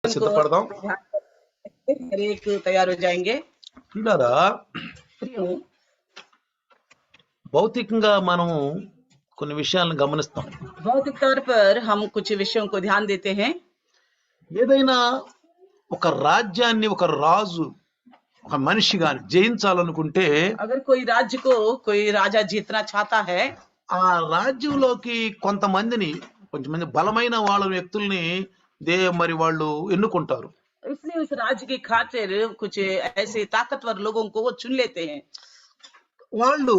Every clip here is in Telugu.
సిద్ధపడదాం. हर एक तैयार हो जाएंगे। పిల్లరా, प्रियो, భౌతికంగా మనం కొన్ని విషయాలను గమనిస్తాం. भौतिक तौर पर हम कुछ विषयों को ध्यान देते हैं। ఏదైనా ఒక రాజ్యాన్ని ఒక రాజు ఒక మనిషి గాని జయించాలనుకుంటే अगर कोई राज्य को कोई राजा जीतना चाहता है ఆ రాజ్యంలోకి కొంతమందిని బలమైన వాళ్ళ వ్యక్తుల్ని మరి వాళ్ళు ఎన్నుకుంటారు. इसलिए उस राज्य की खातिर कुछ ऐसे ताकतवर लोगों को वो चुन लेते हैं। వాళ్ళు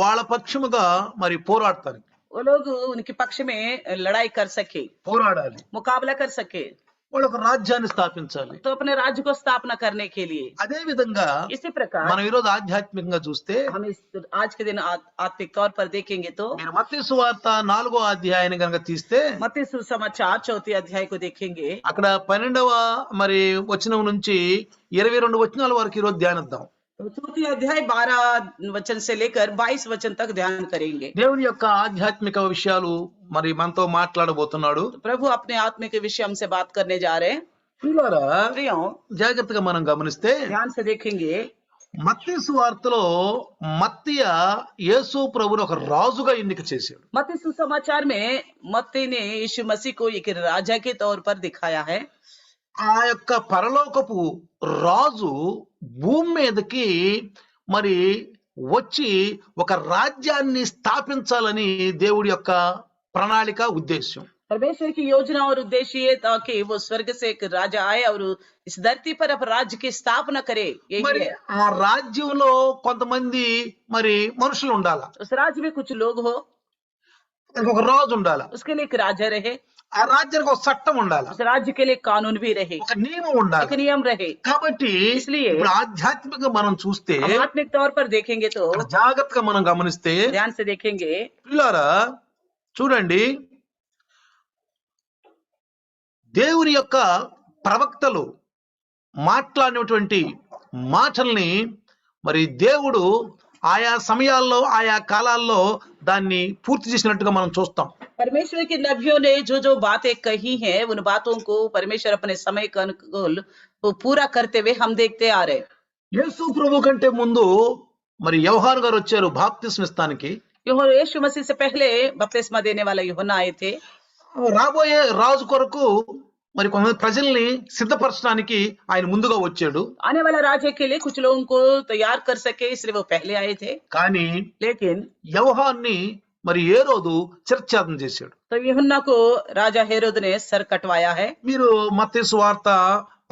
వాళ్ళ పక్షముగా మరి పోరాడతారు. वो लोग उनके पक्ष में लड़ाई कर सके, పోరాడాలి. मुकाबला कर सके, వాళ్ళు ఒక రాజ్యాన్ని స్థాపించాలి. तो अपने राज्य को स्थापना करने के लिए। అదే విధంగా इसी प्रकार మనం ఈరోజు ఆధ్యాత్మికంగా చూస్తే हम इस आज के दिन आत्मिक तौर पर देखेंगे तो మీరు మత్తయి సువార్త 4వ అధ్యాయాన్ని గనుక తీస్తే मत्ती सुसमाचार 4 अध्याय को देखेंगे। అక్కడ 12వ మరి వచనం నుంచి 22 వచనాల వరకు ఈరోజు ధ్యానిద్దాం. तो 4 अध्याय 12 वचन से लेकर 22 वचन तक ध्यान करेंगे। దేవుని యొక్క ఆధ్యాత్మిక విషయాలు మరి మనతో మాట్లాడబోతున్నాడు. तो प्रभु अपने आत्मिक विषय हमसे बात करने जा रहे हैं। పిల్లరా, प्रियो, జాగ్రత్తగా మనం గమనిస్తే ध्यान से देखेंगे। మత్తయి సువార్తలో మత్తయి యేసు ప్రభువును ఒక రాజుగా ఎన్నిక చేశాడు. मत्ती सुसमाचार में मत्ती ने यीशु मसीह को एक राजा के तौर पर दिखाया है। ఆ యొక్క పరలోకపు రాజు భూమి మీదకి మరి వచ్చి ఒక రాజ్యాన్ని స్థాపించాలని దేవుడి యొక్క ప్రణాళిక ఉద్దేశం. परमेश्वर की योजना और उद्देश्य ये था कि वो स्वर्ग से एक राजा आए और इस धरती पर अब राज्य की स्थापना करे। यही మరి है। ఆ రాజ్యంలో కొంతమంది మరి మనుషులు ఉండాలా, उस राज्य में कुछ लोग हो, ఒక రాజు ఉండాలా, उसके लिए एक राजा रहे, ఆ రాజ్యానికి ఒక చట్టం ఉండాలా, उस राज्य के लिए कानून भी रहे, ఒక నియమం ఉండాలి. एक నిयम रहे। కాబట్టి इसलिए ఇప్పుడు ఆధ్యాత్మికంగా మనం చూస్తే हम आत्मिक तौर पर देखेंगे तो జాగ్రత్తగా మనం గమనిస్తే ध्यान से देखेंगे। పిల్లారా చూడండి, దేవుని యొక్క ప్రవక్తలు మాట్లాడినటువంటి మాటల్ని మరి దేవుడు ఆయా సమయాల్లో ఆయా కాలాల్లో దాన్ని పూర్తి చేసినట్టుగా మనం చూస్తాం. परमेश्वर के नबियों ने जो जो बातें कही हैं उन बातों को परमेश्वर अपने समय के अनुकूल वो पूरा करते हुए हम देखते आ रहे हैं। యేసు ప్రభు కంటే ముందు మరి యోహాను గారు వచ్చారు బాప్తిస్మ ఇస్తానికి. यीशु मसीह से पहले बपतिस्मा देने वाला यूहन्ना आए थे। రాబోయే రాజు కొరకు మరి కొంతమంది ప్రజల్ని సిద్ధపరచడానికి ఆయన ముందుగా వచ్చాడు. आने वाला राज्य के लिए कुछ लोगों को तैयार कर सके इसलिए वो पहले आए थे। కానీ लेकिन యోహాన్ని మరి హేరోదు శిరచ్ఛేదం చేశాడు. तो यूहन्ना को राजा हेरोद ने सर कटवाया है। మీరు మత్తయి సువార్త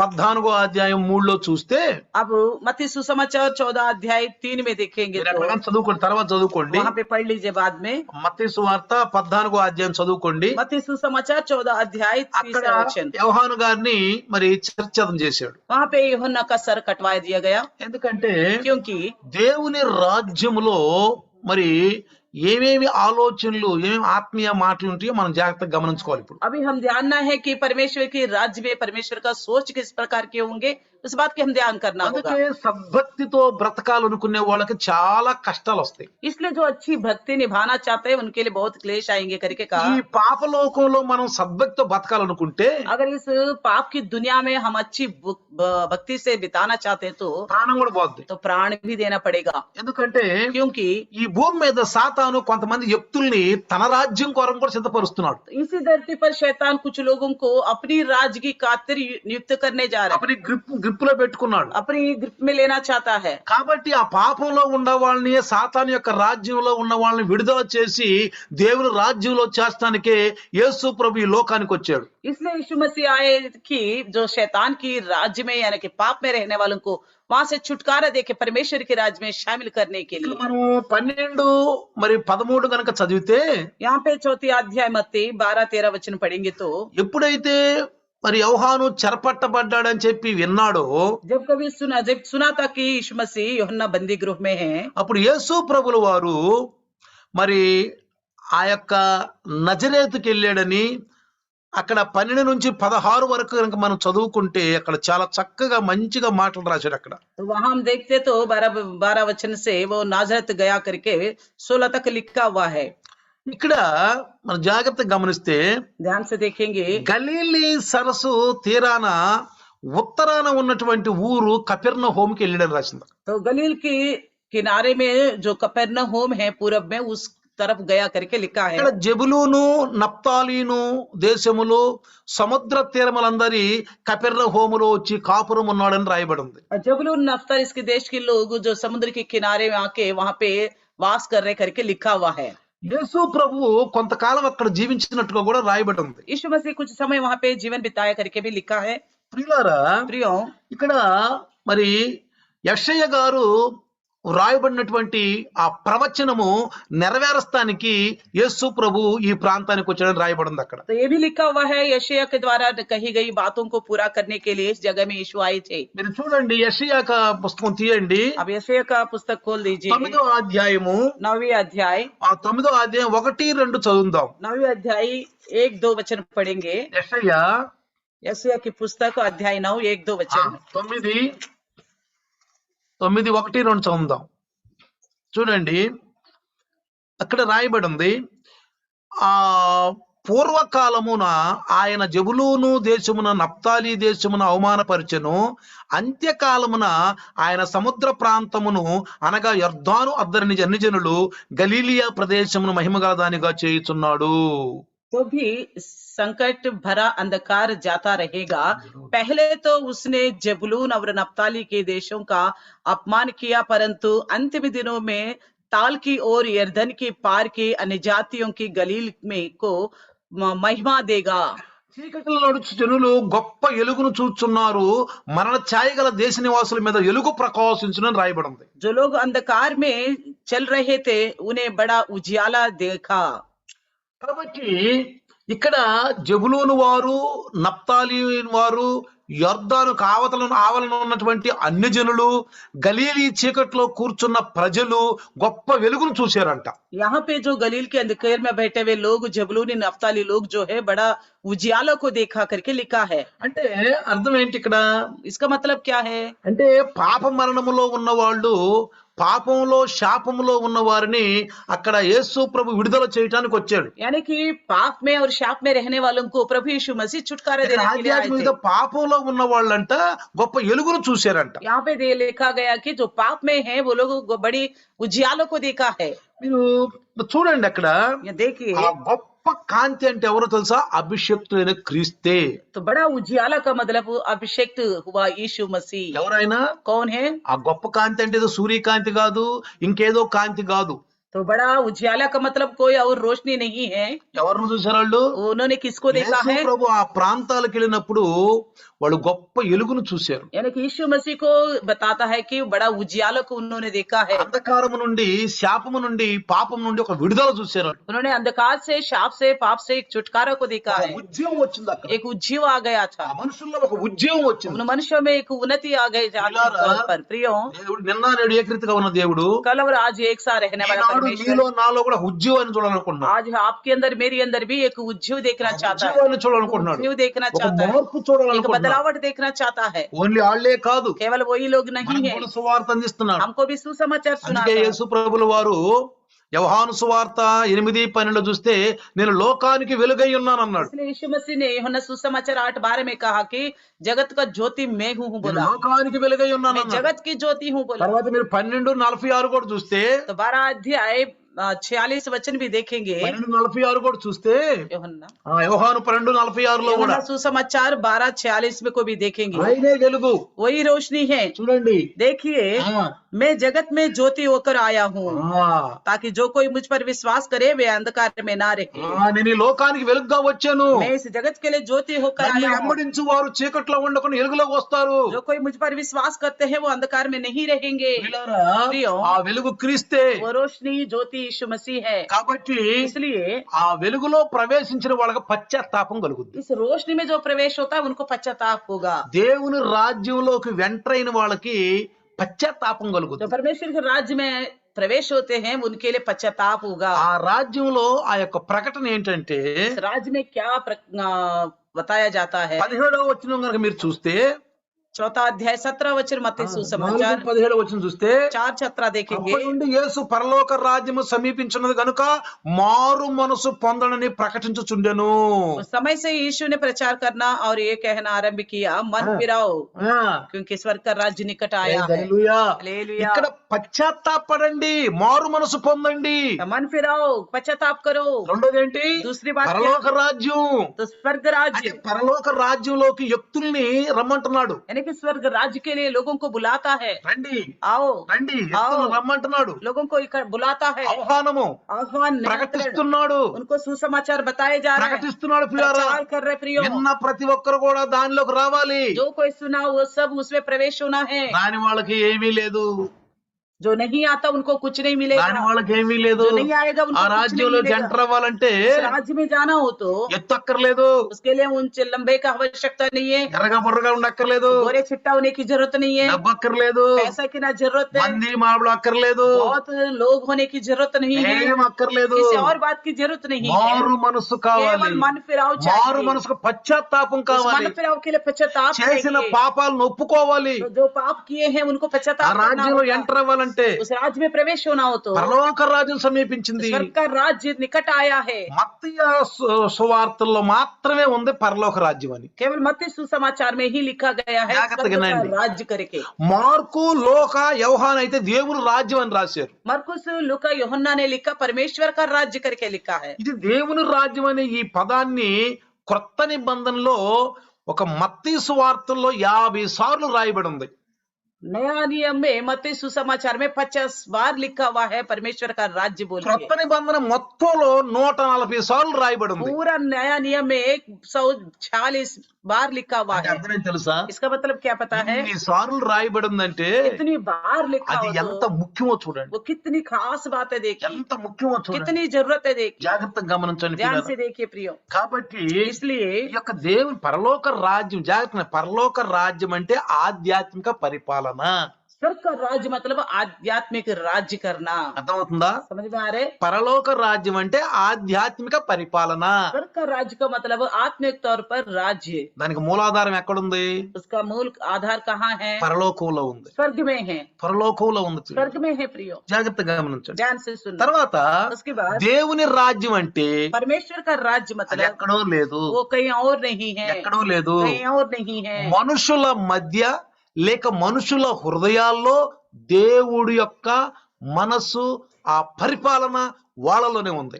14వ అధ్యాయం 3లో చూస్తే अब मत्ती सुसमाचार 14 अध्याय 3 में देखेंगे మీరు तो అక్కడ చదువుకోండి, తర్వాత చదువుకోండి. वहां पे पढ़ लीजिए बाद में। మత్తయి సువార్త 14వ అధ్యాయం చదువుకోండి. मत्ती सुसमाचार 14 अध्याय అక్కడ 3 वचन, యోహాను గారిని మరి శిరచ్ఛేదం చేశాడు. वहां पे यूहन्ना का सर कटवा दिया गया। ఎందుకంటే क्योंकि దేవుని రాజ్యములో మరి ఏమేమి ఆలోచనలు ఏమేమి ఆత్మీయ మాటలు ఉంటాయో మనం జాగ్రత్తగా గమనించుకోవాలి. ఇప్పుడు अभी हम ध्यानना है कि परमेश्वर के राज्य में परमेश्वर का सोच किस प्रकार के होंगे, उस बात की हम ध्यान करना होगा। అందుకే సద్భక్తితో బ్రతకాలనుకునే వాళ్ళకి చాలా కష్టాలు వస్తాయి. इसलिए जो अच्छी भक्ति निभाना चाहते हैं उनके लिए बहुत क्लेश आएंगे करके ఈ कहा। పాపలోకంలో మనం సద్భక్తితో బతకాలనుకుంటే अगर इस पाप की दुनिया में हम अच्छी भक्ति से बिताना चाहते हैं ప్రాణం కూడా పోద్ది. तो प्राण भी देना पड़ेगा। ఎందుకంటే क्योंकि ఈ భూమి మీద సాతాను కొంతమంది వ్యక్తుల్ని తన రాజ్యం కొరకు కూడా సిద్ధపరుస్తున్నాడు. इसी धरती पर शैतान कुछ लोगों को अपनी राज्य की खातिर नियुक्त करने जा रहा है, అప్పుడు గ్రిప్పులో పెట్టుకున్నాడు. अपनी ग्रिप में लेना चाहता है। కాబట్టి ఆ పాపంలో ఉన్న వాళ్ళని సాతాను యొక్క రాజ్యంలో ఉన్న వాళ్ళని విడుదల చేసి దేవుని రాజ్యంలో చేర్చడానికే యేసు ప్రభు ఈ లోకానికి వచ్చాడు. इसलिए यीशु मसीह आए कि जो शैतान की राज्य में यानी कि पाप में रहने वालों को वहां से छुटकारा देके परमेश्वर के राज्य में शामिल करने के लिए। మనం 12 మరి 13 కనుక చదివితే यहाँ पे 4 अध्याय मत्ती 12-13 वचन पढ़ेंगे तो ఎప్పుడైతే మరి యోహాను చెరపట్టబడ్డాడని చెప్పి విన్నాడో जब सुना था कि यीशु मसीह यूहन्ना बंदी गृह में है, అప్పుడు యేసు ప్రభుల వారు మరి ఆ యొక్క నజరేతుకి వెళ్ళాడని అక్కడ 12 నుంచి 16 వరకు కనుక మనం చదువుకుంటే అక్కడ చాలా చక్కగా మంచిగా మాటలు రాశాడు. అక్కడ तो वहां हम देखते तो 12 वचन से वो नाजरत गया करके 16 तक लिखा हुआ है। ఇక్కడ మనం జాగ్రత్తగా గమనిస్తే ध्यान से देखेंगे గలీలీ సరస్సు తీరాన ఉత్తరాన ఉన్నటువంటి ఊరు కపెర్నహూముకి వెళ్ళాడని రాసింది. तो गलील के किनारे में जो कफरनहूम है पूरब में उस तरफ गया करके लिखा है। ఇక్కడ జెబులూను నప్తాలీను దేశములు సముద్ర తీరములందరి కపెర్నహూములో వచ్చి కాపురం ఉన్నాడని రాయబడి ఉంది. और जबूलून नफ्ताली इसके देश के लोग जो समुद्र के किनारे में आके वहां पे वास कर रहे करके लिखा हुआ है। యేసు ప్రభువు కొంతకాలం అక్కడ జీవించినట్టుగా కూడా రాయబడి ఉంది. यीशु मसीह कुछ समय वहां पे जीवन बिताया करके भी लिखा है। ప్రియులారా, प्रियो ఇక్కడ మరి యెషయా గారు రాయబడినటువంటి ఆ ప్రవచనము నెరవేరస్తానికి యేసు ప్రభు ఈ ప్రాంతానికి వచ్చాడని రాయబడింది అక్కడ. तो ये भी लिखा हुआ है यशायाह के द्वारा कही गई बातों को पूरा करने के लिए इस जगह में यीशु आए थे। మీరు చూడండి, యెషయా పుస్తకం తీయండి, अब यशायाह का पुस्तक खोल दीजिए। 9వ అధ్యాయము 9वीं अध्याय ఆ 9వ అధ్యాయం 1-2 చదువుదాం. 9वीं अध्याय 1-2 वचन पढ़ेंगे। యెషయా यशायाह की पुस्तक अध्याय 9 1-2 वचन। 9:1-2 చదువుదాం. చూడండి, అక్కడ రాయబడి ఉంది, ఆ పూర్వకాలమున ఆయన జెబులూను దేశమున నప్తాలి దేశమున అవమానపరిచెను, అంత్యకాలమున ఆయన సముద్ర ప్రాంతమును అనగా యొర్దాను అద్దరిని అన్యజనులు గలీలియా ప్రదేశమును మహిమగలదానిగా చేయుచున్నాడు. तो भी संकट भरा अंधकार जाता रहेगा। पहले तो उसने जबूलून और नप्ताली के देशों का अपमान किया, परंतु अंतिम दिनों में ताल की ओर यर्दन के पार के अन्य जातियों की गलील में को महिमा देगा। చీకటిలో నడుచు జనులు గొప్ప ఎలుగును చూచున్నారు, మరణ ఛాయ గల దేశ నివాసుల మీద ఎలుగు ప్రకాశించునని రాయబడి ఉంది. जो लोग अंधकार में चल रहे थे उन्हें बड़ा उजियाला देखा। కాబట్టి ఇక్కడ జెబులూను వారు, నప్తాలి వారు, యొర్దాను ఆవలను ఉన్నటువంటి అన్యజనులు, గలీలీ చీకట్లో కూర్చున్న ప్రజలు గొప్ప వెలుగును చూశారంట. यहाँ पे जो गलील के अंधकार में बैठे हुए लोग जबूलूनी नफ्ताली लोग जो है बड़ा उजियाला को देखा करके लिखा है। అంటే అర్థం ఏంటి ఇక్కడ? इसका मतलब क्या है? అంటే పాప మరణములో ఉన్న వాళ్ళు, పాపంలో శాపములో ఉన్న వారిని అక్కడ యేసు ప్రభు విడుదల చేయడానికి వచ్చాడు. यानी कि पाप में और शाप में रहने वालों को प्रभु यीशु मसीह छुटकारा देने के लिए आए ఆధ్యాత్మిక थे। పాపంలో ఉన్న వాళ్ళంట గొప్ప ఎలుగును చూశారంట. यहाँ पे लिखा गया कि जो पाप में है वो लोग बड़ी उजियालों को देखा है। మీరు చూడండి, అక్కడ ये देखिए ఆ గొప్ప కాంతి అంటే ఎవరో తెలుసా? అభిషక్తుడైన క్రీస్తే. तो बड़ा उजियाला का मतलब अभिषेक हुआ यीशु मसीह। ఎవరైనా कौन है? ఆ గొప్ప కాంతి అంటే ఏదో సూర్యకాంతి కాదు, ఇంకేదో కాంతి కాదు. तो बड़ा उजियाला का मतलब कोई और रोशनी नहीं है। ఎవరిని చూసారు వాళ్ళు? उन्होंने किसको देखा యేసు है? ప్రభు ఆ ప్రాంతాలకు వెళ్ళినప్పుడు వాళ్ళు గొప్ప ఎలుగును చూశారు. यानी कि यीशु मसीह को बताता है कि बड़ा उजियाला को उन्होंने देखा है। అంధకారము నుండి, శాపము నుండి, పాపం నుండి ఒక విడుదల చూశారు. उन्होंने अंधकार से, शाप से, पाप से एक छुटकारा को देखा है। ఉద్యమం వచ్చింది అక్కడ. एक उज्जीव आ गया था। ఆ మనుషుల్లో ఒక ఉద్యమం వచ్చింది. उन मनुष्यों में एक उन्नति आ गई जाति के तौर पर। प्रियो, దేవుడు నిన్న నేడు ఏకరీతిగా ఉన్న దేవుడు कल और आज एक साथ रहने वाला ఈనాడు परमेश्वर నీలో నాలో కూడా ఉద్యమాన్ని చూడాలనుకుంటున్నాడు. आज आपके अंदर, मेरी अंदर भी एक उज्जीव देखना चाहता है। ఉద్యమాన్ని చూడాలనుకుంటున్నాడు. उज्जीव देखना ఒక चाहता है, మార్పు एक చూడాలనుకుంటున్నాడు. बदलावट देखना चाहता है। ఓన్లీ ఆళ్లే కాదు, केवल वही लोग नहीं మనకు है, కూడా సువార్త అందిస్తున్నాడు. हमको भी सुसमाचार सुनाता అందుకే है। యేసు ప్రభుల వారు యోహాను సువార్త 8:12 చూస్తే నేను లోకానికి వెలుగై ఉన్నాను అన్నాడు. इसलिए यीशु मसीह ने यूहन्ना सुसमाचार 8:12 में कहा कि जगत का ज्योति मैं हूँ నేను बोला। లోకానికి వెలుగై ఉన్నాను मैं అన్నాడు. जगत की ज्योति हूँ बोला। తర్వాత మీరు 12:46 కూడా చూస్తే, तो 12 अध्याय 46 वचन भी देखेंगे। 12:46 కూడా చూస్తే, यूहन्ना యోహాను 12:46 లో కూడా यूहन्ना सुसमाचार 12:46 में को भी देखेंगे। ఆయనే వెలుగు. वही रोशनी है। చూడండి, देखिए, ఆ, मैं जगत में ज्योति होकर आया हूँ, ఆ, ताकि जो कोई मुझ पर विश्वास करे वे अंधकार में ना रहे। నేను ఈ లోకానికి వెలుగుగా వచ్చాను. मैं इस जगत के लिए ज्योति होकर నన్ను आया हूँ। వెంబడించు వారు చీకట్లో ఉండకుండా వెలుగులోకి వస్తారు. जो कोई मुझ पर विश्वास करते हैं वो अंधकार में नहीं रहेंगे। పిల్లరా, ప్రియం, ఆ వెలుగు క్రీస్తే. वो रोशनी ज्योति यीशु मसीह है। కాబట్టి इसलिए ఆ వెలుగులో ప్రవేశించిన వాళ్ళకి పశ్చాత్తాపం కలుగుద్ది. इस रोशनी में जो प्रवेश होता है उनको पश्चाताप होगा। దేవుని రాజ్యంలోకి ఎంటర్ వాళ్ళకి పశ్చాత్తాపం जो కలుగుతుంది. परमेश्वर के राज्य में प्रवेश होते हैं उनके लिए पश्चाताप होगा। ఆ రాజ్యంలో ఆ యొక్క ప్రకటన ఏంటంటే, इस राज्य में क्या बताया जाता है? 17వ వచనం కనుక మీరు చూస్తే, चौथा अध्याय 17 वचन मत्ती 4:17 सुसमाचार వచ్చిన చూస్తే 4:17 देखेंगे। అప్పటి నుండి యేసు పరలోక రాజ్యము సమీపించున్నది గనుక మారు మనసు పొందనని ప్రకటించుచుండెను. उस समय से यीशु ने प्रचार करना और ये कहना आरंभ किया, मन हाँ। फिराओ ఆ, क्योंकि स्वर्ग का राज्य निकट आया है। హల్లెలూయా. हालेलुया। ఇక్కడ పశ్చాత్తాపడండి, మారు మనసు పొందండి. तो मन फिराओ, पश्चाताप करो। రెండోది ఏంటి? दूसरी बात क्या? పరలోక రాజ్యం. तो स्वर्ग అంటే राज्य పరలోక రాజ్యంలోకి వ్యక్తుల్ని రమ్మంటున్నాడు. यानी कि स्वर्ग राज्य के लिए लोगों को बुलाता है। రండి आओ, రండి, వ్యక్తులను రమ్మంటున్నాడు. लोगों को बुलाता है। ఆహ్వానము आह्वान, निमंत्रण, ప్రకటిస్తున్నాడు. उनको सुसमाचार बताए जा रहे हैं, ప్రకటిస్తున్నాడు ప్రియులారా. प्रचार कर रहे प्रियो। విన్న ప్రతి ఒక్కరు కూడా దానిలోకి రావాలి. जो कोई सुना वो सब उसमें प्रवेश होना है। దాని వాళ్ళకి ఏమీ లేదు. जो नहीं आता उनको कुछ नहीं దాని मिलेगा। వాళ్ళకి ఏమీ లేదు. जो नहीं आएगा ఆ उनको कुछ नहीं రాజ్యంలోకి मिलेगा। ఎంటర్ అవ్వాలంటే उस राज्य में जाना हो तो ఎత్తు అక్కర్లేదు, उसके लिए ऊंचे लंबे का आवश्यकता नहीं है, ఎర్రగా బుర్రగా ఉండక్కర్లేదు, गोरे चिट्टा होने की जरूरत नहीं है, డబ్బు అక్కర్లేదు, पैसा की ना जरूरत है, మంది మాటలు అక్కర్లేదు, बहुत लोग होने की जरूरत नहीं है, ఏం అక్కర్లేదు. किसी और बात की जरूरत नहीं है। మారు మనసు కావాలి. केवल मन फिराव మారు चाहिए। మనసుకు పశ్చాత్తాపం उस కావాలి. मन फिराव के लिए पश्चाताप చేసిన चाहिए। పాపాలను ఒప్పుకోవాలి. तो जो पाप किए हैं उनको ఆ पश्चाताप करना రాజ్యంలో होगा। ఎంటర్ అవ్వాలంటే उस राज्य में प्रवेश होना हो तो పరలోక రాజ్యం సమీపించింది. स्वर्ग का राज्य निकट आया है। మత్తయి సువార్తల్లో మాత్రమే ఉంది పరలోక రాజ్యం అని. केवल मत्ती सुसमाचार में ही लिखा गया है జాగ్రత్తగా स्वर्ग का వినండి. राज्य करके। మార్కు, లోక, యోహాను అయితే దేవుని రాజ్యం అని రాశారు. मरकुस, लूका, यूहन्ना ने लिखा परमेश्वर का राज्य करके लिखा है। ఇది దేవుని రాజ్యం అనే ఈ పదాన్ని క్రొత్త నిబంధనలో ఒక మత్తయి సువార్తల్లో 50 సార్లు రాయబడి ఉంది. नया नियम में मत्ती सुसमाचार में 50 बार लिखा हुआ है परमेश्वर का राज्य बोल క్రొత్త के। నిబంధన మొత్తంలో 140 సార్లు రాయబడి ఉంది. पूरा नया नियम में 146 बार लिखा हुआ అంటే है। అర్థం ఏంటి తెలుసా? इसका मतलब क्या पता है? ఇన్ని సార్లు రాయబడి ఉందంటే कितनी बार लिखा అది हो ఎంత तो ముఖ్యమో చూడండి. वो कितनी खास बात है, देखिए ఎంత ముఖ్యమో చూడండి. कितनी जरूरत है, देखिए జాగ్రత్తగా గమనించండి ध्यान పిల్లలు. से देखिए प्रियो। కాబట్టి इसलिए ఈ యొక్క దేవుని పరలోక రాజ్యం, జాగ్రత్త, పరలోక రాజ్యం అంటే ఆధ్యాత్మిక పరిపాలన. स्वर्ग का राज्य मतलब आध्यात्मिक राज्य करना। అర్థమవుతుందా? समझ में आ रहे? పరలోక రాజ్యం అంటే ఆధ్యాత్మిక పరిపాలన. स्वर्ग का राज्य का मतलब आत्मिक तौर पर राज्य। దానికి మూలాధారం ఎక్కడుంది? उसका मूल आधार कहाँ है? పరలోకంలో ఉంది. स्वर्ग में है। పరలోకంలో ఉంది. स्वर्ग में है प्रियो। జాగ్రత్తగా గమనించండి. ध्यान से सुनना। తర్వాత उसके बाद దేవుని రాజ్యం అంటే परमेश्वर का राज्य అది मतलब ఎక్కడో లేదు, वो कहीं और नहीं है, ఎక్కడో లేదు. कहीं और नहीं है। మనుషుల మధ్య లేక మనుషుల హృదయాల్లో దేవుడి యొక్క మనసు, ఆ పరిపాలన వాళ్ళలోనే ఉంది.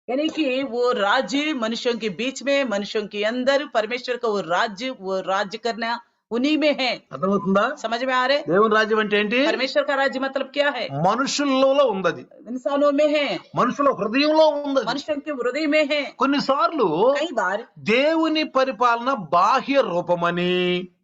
यानी कि वो राज्य मनुष्यों के बीच में, मनुष्यों के अंदर परमेश्वर का वो राज्य करना उन्हीं में है। అర్థమవుతుందా? समझ में आ रहे? దేవుని రాజ్యం అంటే ఏంటి? परमेश्वर का राज्य मतलब क्या है? మనుషుల్లో ఉంది. इंसानों में है, మనుషుల హృదయంలో ఉంది. मनुष्यों के हृदय में है। కొన్నిసార్లు कई बार దేవుని పరిపాలన బాహ్య రూపమని,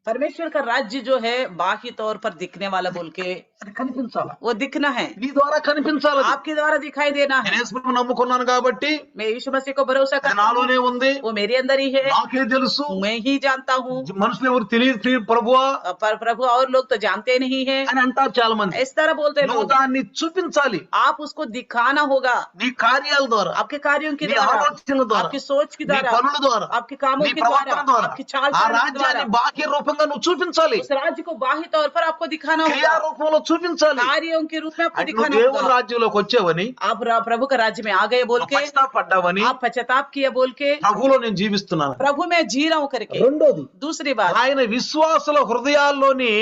परमेश्वर का राज्य जो है बाकी तौर पर दिखने वाला बोल के అది కనిపించాలా, वो दिखना है, నీ ద్వారా కనిపించాలి. आपके द्वारा दिखाई देना है। నేను యేసుప్రభువుని నమ్ముకున్నాను కాబట్టి मैं यीशु मसीह को भरोसा అది करता हूँ, నాలోనే ఉంది, वो मेरे अंदर ही है, నాకే తెలుసు. मैं ही जानता हूँ। మనుషులు ఎవరు తెలియదు ప్రభువా पर प्रभु और लोग तो जानते नहीं है, అని అంటారు చాలా మంది. इस तरह बोलते हैं నువ్వు लोग। దాన్ని చూపించాలి. आप उसको दिखाना होगा నీ కార్యాల ద్వారా, आपके कार्यों के నీ द्वारा, ఆలోచనల ద్వారా, आपकी सोच के నీ द्वारा, పనుల ద్వారా, आपके कामों నీ के द्वारा, ప్రవర్తన ద్వారా आपकी चाल ఆ चलन के రాజ్యాన్ని द्वारा బాహ్య రూపంగా నువ్వు చూపించాలి. उस राज्य को बाह्य तौर पर आपको दिखाना క్రియా होगा, రూపంలో చూపించాలి. कार्यों के रूप में आपको అంటే నువ్వు दिखाना దేవుని होगा। రాజ్యంలోకి వచ్చావని, आप प्रभु का राज्य में आ गए बोल के, పశ్చాత్తాపడ్డావని, आप पश्चाताप किया बोल के, ప్రభువులో నేను జీవిస్తున్నాను. प्रभु मैं जी रहा हूँ करके। రెండోది, दूसरी बात, ఆయన విశ్వాసుల హృదయాల్లోని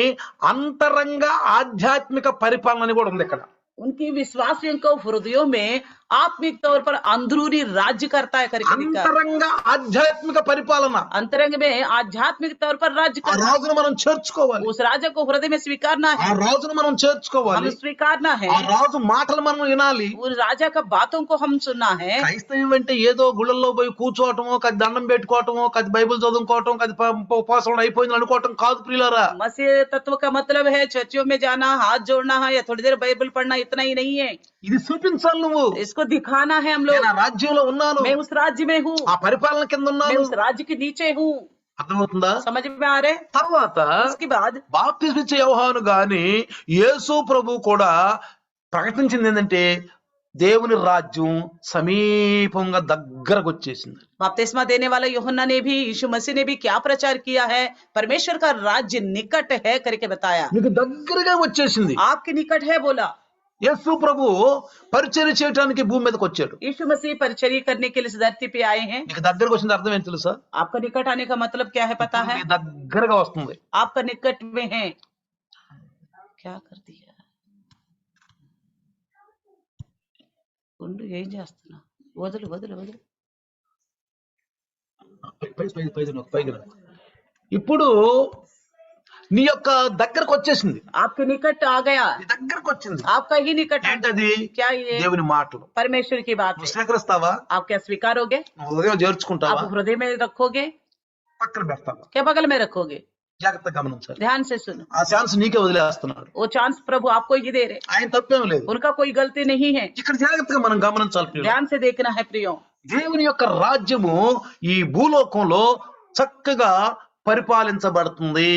అంతరంగ ఆధ్యాత్మిక పరిపాలన అని కూడా ఉంది ఇక్కడ. उनकी विश्वासियों को हृदयों में आत्मिक तौर पर अंदरूनी राज्य करता है करके लिखा। అంతరంగ ఆధ్యాత్మిక పరిపాలన. अंतरंग में आध्यात्मिक तौर पर राज्य ఆ करना, రాజును మనం చేర్చుకోవాలి. उस राजा को हृदय में स्वीकारना ఆ है, రాజును మనం చేర్చుకోవాలి. हमें स्वीकारना है, ఆ రాజు మాటలు మనం వినాలి. उस राजा का बातों को हम सुनना है। క్రైస్తవం అంటే ఏదో గుళ్ళల్లో పోయి కూర్చోవటమో, కది దండం పెట్టుకోవటమో, కది బైబిల్ చదువుకోవటం, కది ఉపవాసం అయిపోయింది అనుకోవటం కాదు ప్రియులారా. मसीह तत्व का मतलब है चर्चों में जाना, हाथ जोड़ना है या थोड़ी देर बाइबल पढ़ना, इतना ही नहीं है। ఇది చూపించాలి నువ్వు. इसको दिखाना है हम నేను लोग, ఆ రాజ్యంలో ఉన్నాను, मैं उस राज्य में हूँ, ఆ పరిపాలన కింద मैं ఉన్నాను. उस राज्य के नीचे हूँ। అర్థమవుతుందా? समझ में आ रहे? తర్వాత उसके बाद బాప్తిస్మిచ్చే యోహాను గాని యేసు ప్రభు కూడా ప్రకటించింది ఏంటంటే దేవుని రాజ్యం సమీపంగా దగ్గరకు వచ్చేసింది. बपतिस्मा देने वाला यूहन्ना ने भी, यीशु मसीह ने भी क्या प्रचार किया है? परमेश्वर का राज्य निकट है करके बताया। మీకు దగ్గరగా వచ్చేసింది. आपके निकट है बोला। యేసు ప్రభు పరిచర్య చేయడానికి భూమి మీదకి వచ్చాడు. यीशु मसीह परिचर्या करने के लिए इस धरती पे आए हैं। మీకు దగ్గరకు వచ్చిన అర్థం ఏంటి తెలుసా? आपका निकट आने का मतलब क्या है पता है? మీ దగ్గరగా వస్తుంది. आपका निकट में है। क्या कर दिया? ఉండు, ఏం చేస్తున్నా? వదులు వదులు వదులు. ఇప్పుడు నీ యొక్క దగ్గరకు వచ్చేసింది. आपके निकट आ गया। నీ దగ్గరకు వచ్చింది. आपका ही निकट है। ఏంటది? क्या ये? దేవుని మాటలు. परमेश्वर की बात నువ్వు है। స్వీకరిస్తావా? आप क्या स्वीकारोगे? నువ్వు హృదయం చేర్చుకుంటావా? आप हृदय में रखोगे? పక్కన పెడతావా? क्या बगल में रखोगे? జాగ్రత్తగా గమనించాలి. ध्यान से सुनो। ఆ ఛాన్స్ నీకే వదిలేస్తున్నాడు. वो चांस प्रभु आपको ही दे रहे। ఆయన తప్పేం లేదు. उनका कोई गलती नहीं है। ఇక్కడ జాగ్రత్తగా మనం గమనించాలి ప్రియులు. ध्यान से देखना है प्रियो। దేవుని యొక్క రాజ్యము ఈ భూలోకంలో చక్కగా పరిపాలించబడుతుంది.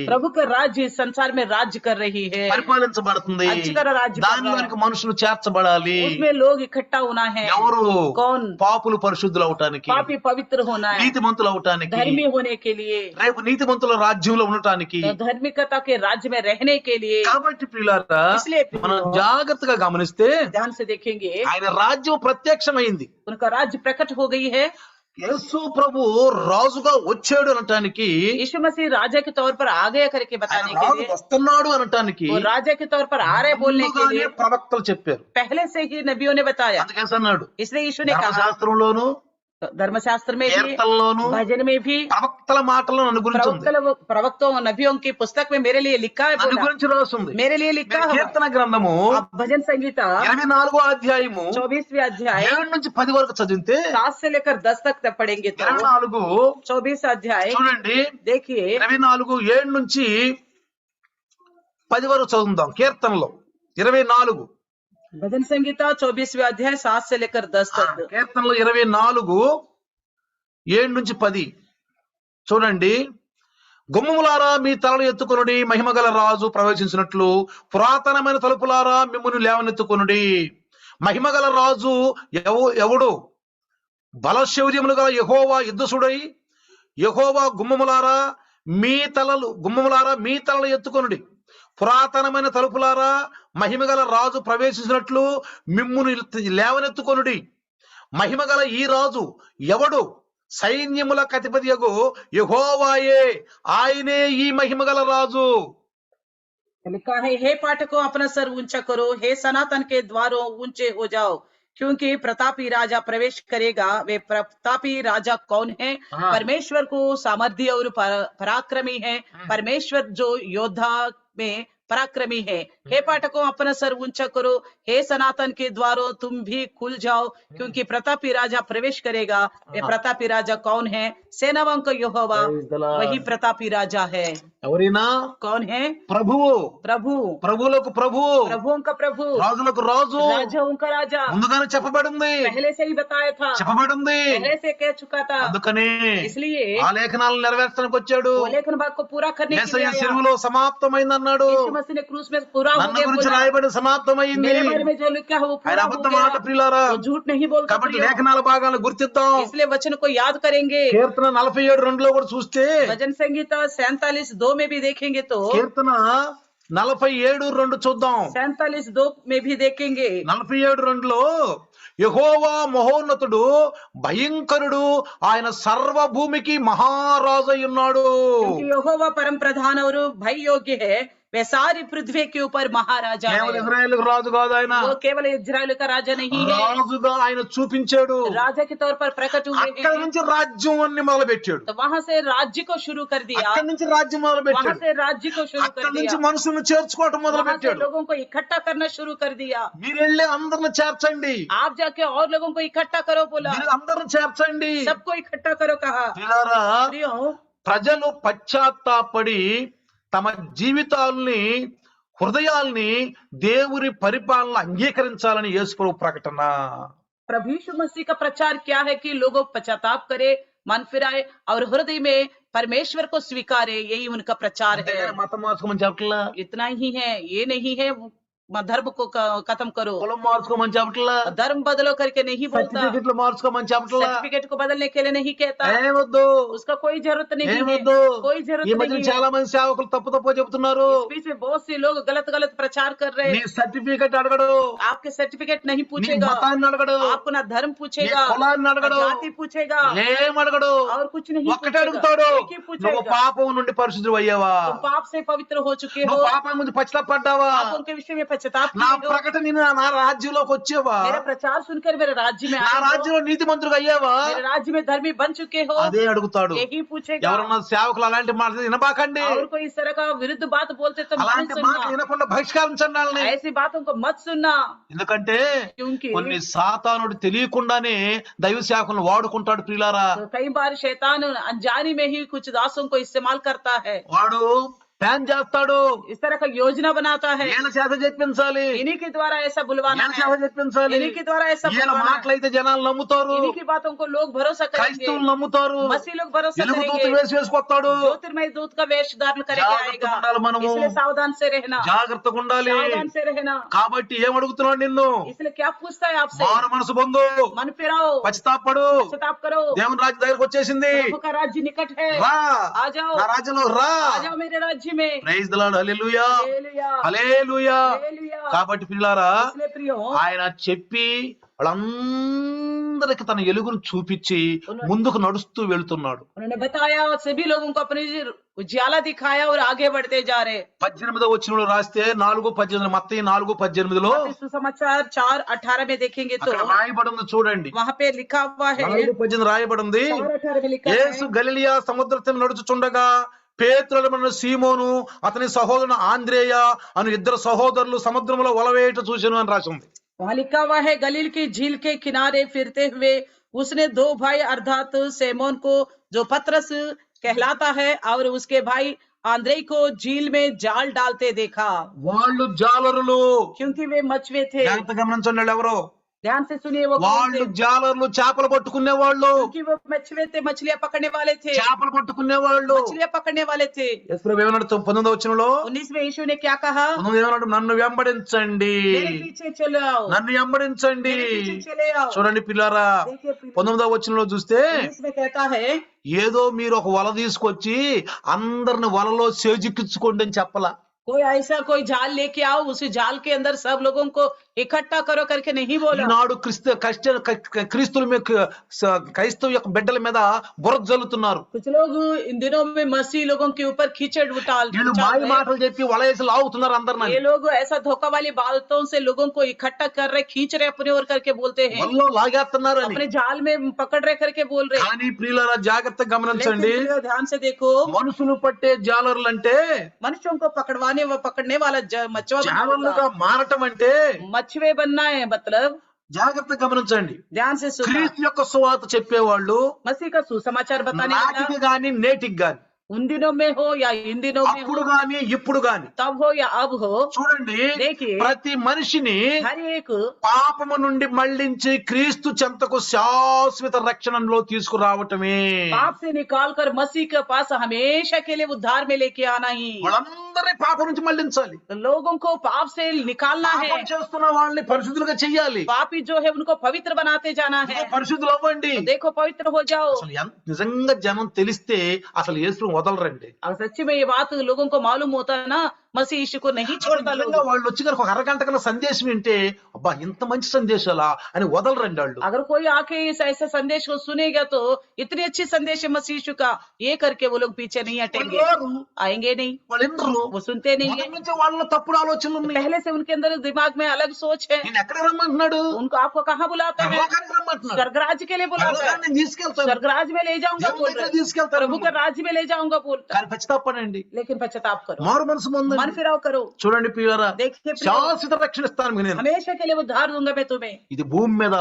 प्रभु का राज्य इस संसार में राज्य कर रही है। పరిపాలించబడుతుంది. अच्छी तरह राज्य कर रहा है। దానిలోనికి మనుషులు చేర్చబడాలి. उसमें लोग इकट्ठा होना है। ఎవరు? कौन? పాపులు పరిశుద్ధులు అవటానికి, पापी पवित्र होना है। నీతిమంతులు అవటానికి, धर्मी होने के लिए, రేపు నీతిమంతుల రాజ్యంలో ఉండటానికి. धार्मिकता के राज्य में रहने के लिए। కాబట్టి ప్రియులారా, इसलिए प्रियो, మనం జాగ్రత్తగా గమనిస్తే ध्यान से देखेंगे, ఆయన రాజ్యం ప్రత్యక్షమైంది. उनका राज्य प्रकट हो गई है। యేసు ప్రభు రాజుగా వచ్చాడు అనటానికి, यीशु मसीह राजा के तौर पर आ गया करके ఆయన बताने के రాజు लिए, వస్తున్నాడు అనటానికి वो राजा के तौर पर आ रहे बोलने के ముందుగానే लिए ప్రవక్తలు చెప్పారు. पहले से ही नबियों ने बताया। అందుకేసి అన్నాడు, इसलिए यीशु ने कहा, ధర్మశాస్త్రంలోను धर्मशास्त्र में भी, కీర్తనలోను भजन में भी, ప్రవక్తల మాటలను నన్ను గురించి ఉంది. प्रवक्तों नबियों की पुस्तक में मेरे लिए लिखा है నన్ను बोला, గురించి రాస్తుంది. मेरे लिए लिखा है। కీర్తన గ్రంథము अब भजन संगीता 24వ అధ్యాయము 24वीं अध्याय 7 నుంచి 10 వరకు చదివితే 7 से लेकर 10 तक पढ़ेंगे तो 24 24 अध्याय చూడండి, देखिए 24 7 నుంచి 10 వరకు చదువుదాం. కీర్తనలో 24 भजन संगीता 24वीं अध्याय 7 से लेकर 10 तक। కీర్తనలో 24 7 నుంచి 10 చూడండి. గుమ్మములారా మీ తలలు ఎత్తుకొనుడి, మహిమగల రాజు ప్రవేశించినట్లు పురాతనమైన తలుపులారా మిమ్మును లేవనెత్తుకొనుడి. మహిమగల రాజు ఎవడు? బలశౌర్యములు గల యెహోవా యుద్ధసుడై, యెహోవా గుమ్మములారా మీ తలలు ఎత్తుకొనుడి. పురాతనమైన తలుపులారా మహిమగల రాజు ప్రవేశించినట్లు మిమ్మును లేవనెత్తుకొనుడి. మహిమగల ఈ రాజు ఎవడు? సైన్యములకు అధిపతియగు యెహోవాయే, ఆయనే ఈ మహిమగల రాజు. लिखा है, हे पाठकों अपना सर ऊंचा करो, हे सनातन के द्वारों ऊंचे हो जाओ, क्योंकि प्रतापी राजा प्रवेश करेगा। वे प्रतापी राजा कौन है? हाँ। परमेश्वर को सामर्थ्य और पराक्रमी है। परमेश्वर जो योद्धा में पराक्रमी है। हे पाठकों अपना सर ऊंचा करो, हे सनातन के द्वारों तुम भी खुल जाओ, क्योंकि प्रतापी राजा प्रवेश करेगा। वे प्रतापी राजा कौन है? सेनाओं का यहोवा, वही प्रतापी राजा है। ఎవరైనా? कौन है? ప్రభువు. प्रभु, ప్రభువులకు ప్రభు, प्रभुओं का प्रभु, రాజులకు రాజు. राजाओं का राजा। ముందుగానే చెప్పబడింది, पहले से ही बताया था, చెప్పబడింది. पहले से कह चुका था। అందుకనే इसलिए ఆ లేఖనాలను నెరవేర్చడానికి వచ్చాడు. वो लेखन भाग को पूरा करने के लिए యేసయ్య आया। సిలువలో సమాప్తమైంది అన్నాడు. यीशु मसीह ने क्रूस में पूरा हो నన్ను गया గురించి बोला। రాయబడి సమాప్తమైంది. मेरे बारे में जो लिखा है वो ఆయన पूरा हो అబద్ధం మాట गया। ప్రియులారా. वो झूठ नहीं बोलता కాబట్టి प्रियो। లేఖనాల భాగాలను గుర్తిద్దాం. इसलिए वचन को याद करेंगे। కీర్తన 47:2 కూడా చూస్తే, भजन संगीता 47:2 में भी देखेंगे तो కీర్తన 47:2 చూద్దాం. 47:2 में भी देखेंगे। 47:2 యెహోవా మహోన్నతుడు, భయంకరుడు, ఆయన సర్వభూమికి మహారాజై ఉన్నాడు. क्योंकि यहोवा परम प्रधान और भय योग्य है, वे सारी पृथ्वी के ऊपर महाराजा కేవలం है। ఇజ్రాయేలుకు రాజు కాదు ఆయన, वो केवल इजराइल का राजा नहीं है, రాజుగా ఆయన చూపించాడు. राजा के तौर पर प्रकट हुए అక్కడి हैं। నుంచి రాజ్యం అన్ని మొదలు పెట్టాడు. तो वहां से राज्य को शुरू कर दिया, అక్కడి నుంచి రాజ్యం మొదలు वहां పెట్టాడు. से राज्य को शुरू कर అక్కడి నుంచి दिया, మనుషులను చేర్చుకోవటం మొదలు वहां से పెట్టాడు. लोगों को इकट्ठा करना शुरू कर दिया। మీరు వెళ్ళి అందరిని చేర్చండి, आप जाके और लोगों को इकट्ठा करो बोला, మీరు అందరిని చేర్చండి. सबको इकट्ठा करो कहा। ప్రియులారా, प्रियो, ప్రజలు పశ్చాత్తాపడి తమ జీవితాల్ని, హృదయాల్ని దేవుని పరిపాలన అంగీకరించాలని యేసుప్రభు ప్రకటన. प्रभु यीशु मसीह का प्रचार क्या है कि लोगों पश्चाताप करे, मन फिराए और हृदय में परमेश्वर को स्वीकारे। यही उनका प्रचार है। అంతేగాని మతం మార్చుకోమని చెప్పట్లా. इतना ही है, ये नहीं है धर्म को खत्म करो। కులం మార్చుకోమని చెప్పట్లా, धर्म बदलो करके नहीं बोलता, సర్టిఫికెట్లు మార్చుకోమని చెప్పట్లా. सर्टिफिकेट को बदलने के लिए नहीं कहता, ఏమొద్దు, उसका कोई जरूरत नहीं है, ఏమొద్దు. कोई ఈ जरूरत మధ్య नहीं చాలా है। మంది సేవకులు తప్పు తప్పు చెబుతున్నారు. इस बीच में बहुत से लोग गलत गलत प्रचार कर रहे నీ हैं। సర్టిఫికెట్ అడగడు, आपके सर्टिफिकेट नहीं నీ पूछेगा, మతాన్ని అడగడు, आपको ना धर्म నీ पूछेगा, కులాన్ని ना అడగడు, जाति पूछेगा, ఏం అడగడు. और कुछ नहीं ఒక్కటే पूछेगा, అడుగుతాడు, एक ही నువ్వు पूछेगा, పాపం నుండి పరిశుద్ధుడు అయ్యావా, तुम पाप से पवित्र हो चुके हो, నువ్వు పాపం ముందు పశ్చాత్తాపడ్డావా, पापों के विषय में पश्चाताप నా किए हो, ప్రకటన నా రాజ్యంలోకి వచ్చావా, मेरा प्रचार सुनकर मेरे राज्य में నా आए हो, రాజ్యంలో నీతిమంతుడుగా అయ్యావా, मेरे राज्य में धर्मी बन चुके हो, అదే అడుగుతాడు. यही पूछेगा। ఎవరన్నా సేవకులు అలాంటి మాటలు వినబాకండి, और कोई इस तरह का विरुद्ध बात बोलते तो मत అలాంటి మాటలు सुनना, వినకుండా బహిష్కరించండి వాళ్ళని. ऐसी बातों को मत सुनना, ఎందుకంటే क्योंकि కొన్ని సాతానుడు తెలియకుండానే దైవ సేవకులను వాడుకుంటాడు ప్రియులారా. तो कई बार शैतान अनजानी में ही कुछ दासों को इस्तेमाल करता है, వాడు ప్లాన్ చేస్తాడు, इस तरह का योजना बनाता है, ఈయన సేవ చెప్పించాలి, इन्हीं के द्वारा ऐसा बुलवाना ఈయన है, సేవ చెప్పించాలి, इन्हीं के द्वारा ऐसा ఈయన बुलवाना है, మాటలైతే జనాలు నమ్ముతారు, इन्हीं की बातों को लोग भरोसा करेंगे, క్రైస్తవులు నమ్ముతారు, मसीह लोग भरोसा ఎలుగు దూత करेंगे, వేసుకొస్తాడు. ज्योतिर्मय दूत का वेश धारण करके జాగ్రత్తగా आएगा, ఉండాలి మనము, इसलिए सावधान से रहना, జాగ్రత్తగా ఉండాలి. सावधान से रहना। కాబట్టి ఏం అడుగుతున్నాడు నిన్ను, इसलिए क्या पूछता है आपसे, మారు మనసు పొందు, मन फिराओ, పశ్చాత్తాపడు, पश्चाताप करो, దేవుని రాజ్యం దగ్గరకు వచ్చేసింది, प्रभु का राज्य निकट है, రా आ जाओ, నా రాజ్యంలో రా. आ जाओ मेरे राज्य में। Praise the Lord, hallelujah, hallelujah, hallelujah. Hallelujah. కాబట్టి పిల్లారా, इसलिए प्रियो, ఆయన చెప్పి వాళ్ళందరికి తన ఎలుగును చూపించి ముందుకు నడుస్తూ వెళ్తున్నాడు. उन्होंने बताया और सभी लोगों को अपनी उजाला दिखाया और आगे बढ़ते जा रहे। 18వ వచనంలో రాస్తే 4:18 మత్తయి 4:18లో सुसमाचार 4:18 में देखेंगे तो అక్కడ రాయబడి ఉంది చూడండి. वहां पे लिखा हुआ है, 4:18 రాయబడి ఉంది. 4:18 में लिखा యేసు है, గలిలయ సముద్రతీరం నడుచుచుండగా పేతురమైన సీమోను అతని సహోదరుడు ఆంద్రేయ అను ఇద్దరు సహోదరులు సముద్రంలో వలవేయట చూసెను అని రాసి ఉంది. वहां लिखा हुआ है, गलील की झील के किनारे फिरते हुए उसने दो भाई अर्थात सेमोन को जो पतरस कहलाता है और उसके भाई आंद्रे को झील में जाल डालते देखा, వాళ్ళు జాలరులు. क्योंकि वे मछुए थे। జాగ్రత్త గమనించండి, వాళ్ళు ఎవరో, ध्यान से सुनिए, वो कौन వాళ్ళు थे? జాలరులు, చేపలు పట్టుకునే వాళ్ళు, क्योंकि वो मछुए थे, मछलियां पकड़ने वाले थे, చేపలు పట్టుకునే వాళ్ళు. मछलियां पकड़ने वाले थे। యేసు ప్రభు ఏమన్నాడు 19వ వచనంలో? 19 यीशु ने क्या कहा, 19 ఏమన్నాడు? నన్ను వెంబడించండి, मेरे पीछे चले आओ, నన్ను వెంబడించండి. मेरे पीछे चले आओ। చూడండి పిల్లారా, देखिए प्रिय, 19వ వచనంలో చూస్తే 19 में कहता है, ఏదో మీరు ఒక వల తీసుకొచ్చి అందరిని వలలో చేజిక్కించుకోండి అని చెప్పలా. कोई ऐसा कोई जाल लेके आओ, उस जाल के अंदर सब लोगों को इकट्ठा करो करके नहीं बोला। ఈనాడు క్రీస్తుల మీద క్రైస్తవ యొక్క బిడ్డల మీద బురద జల్లుతున్నారు. कुछ लोग इन दिनों में मसीह लोगों के ऊपर कीचड़ వీళ్ళు మాయ మాటలు చెప్పి వల వేసి లాగుతున్నారు అందరిని. ये लोग ऐसा धोखा वाली बातों से लोगों को इकट्ठा कर रहे, खींच रहे अपने ओर करके बोलते हैं, వలలో లాగేస్తున్నారు అని. अपने जाल में पकड़ रहे करके बोल रहे। కానీ ప్రియులారా జాగ్రత్తగా గమనించండి, लेकिन प्रियो, ध्यान से देखो, మనుషులు పట్టే జాలర్లు అంటే, मनुष्यों को पकड़ने वाला मछुआ జాలర్లుగా మారటం అంటే, मछुए बनना है, मतलब జాగ్రత్తగా గమనించండి, ध्यान से सुनो, క్రీస్తు యొక్క సువార్త చెప్పేవాళ్ళు मसीह का सुसमाचार बताने वाला నాటికి గాని నేటికి గాని, उन दिनों में हो या इन दिनों में हो, అప్పుడు గాని ఇప్పుడు గాని, तब हो या अब हो, చూడండి देखिए, ప్రతి మనిషిని हर एक పాపము నుండి మళ్లించి క్రీస్తు చెంతకు శాశ్వత రక్షణలో తీసుకురావటమే. पाप से निकाल कर मसीह के पास हमेशा के लिए उद्धार में लेके आना ही। వాళ్ళందరినీ పాపం నుంచి మళ్లించాలి. तो लोगों को पाप से निकालना है, పాపం చేస్తున్న వాళ్ళని పరిశుద్ధులుగా చెయ్యాలి. पापी जो है उनको पवित्र बनाते जाना है। పరిశుద్ధులు అవ్వండి. तो देखो पवित्र हो जाओ। అసలు నిజంగా జనం తెలిస్తే అసలు యేసుని వదలరండి. अब सच्ची में ये बात लोगों को मालूम होता है ना, मसीह यीशु को नहीं छोड़ता लोग। నిజంగా వాళ్ళు వచ్చి కనుక ఒక అరగంట కన్నా సందేశం వింటే అబ్బా ఇంత మంచి సందేశాలా అని వదలరండి వాళ్ళు. अगर कोई आके इस ऐसा संदेश को सुनेगा तो इतनी अच्छी संदेश है मसीह यीशु का, ये करके वो लोग पीछे नहीं हटेंगे, आएंगे नहीं, వాళ్ళు వినరు. वो सुनते नहीं है। మొదటి నుంచి వాళ్ళలో తప్పుడు ఆలోచనలు ఉన్నాయి. पहले से उनके अंदर दिमाग में अलग सोच है। నేను ఎక్కడ రమ్మంటున్నాడు? उनको आपको कहाँ बुलाता है? పరలోకానికి రమ్మంటున్నాడు. स्वर्गराज के लिए बुलाता है। పరలోకానికి నేను తీసుకెళ్తాను, स्वर्गराज में ले जाऊंगा దేవుని बोल దగ్గర रहे, తీసుకెళ్తాను. प्रभु के राज्य में ले जाऊंगा बोलता, కానీ పశ్చాత్తాపడండి, लेकिन पश्चाताप करो, మారు మనసు मन పొందండి. फिराव करो। చూడండి ప్రియులారా, देखिए प्रियो, శాశ్వత రక్షణ ఇస్తాను మీకు నేను. हमेशा के लिए उद्धार दूंगा मैं तुम्हें। ఇది భూమి మీద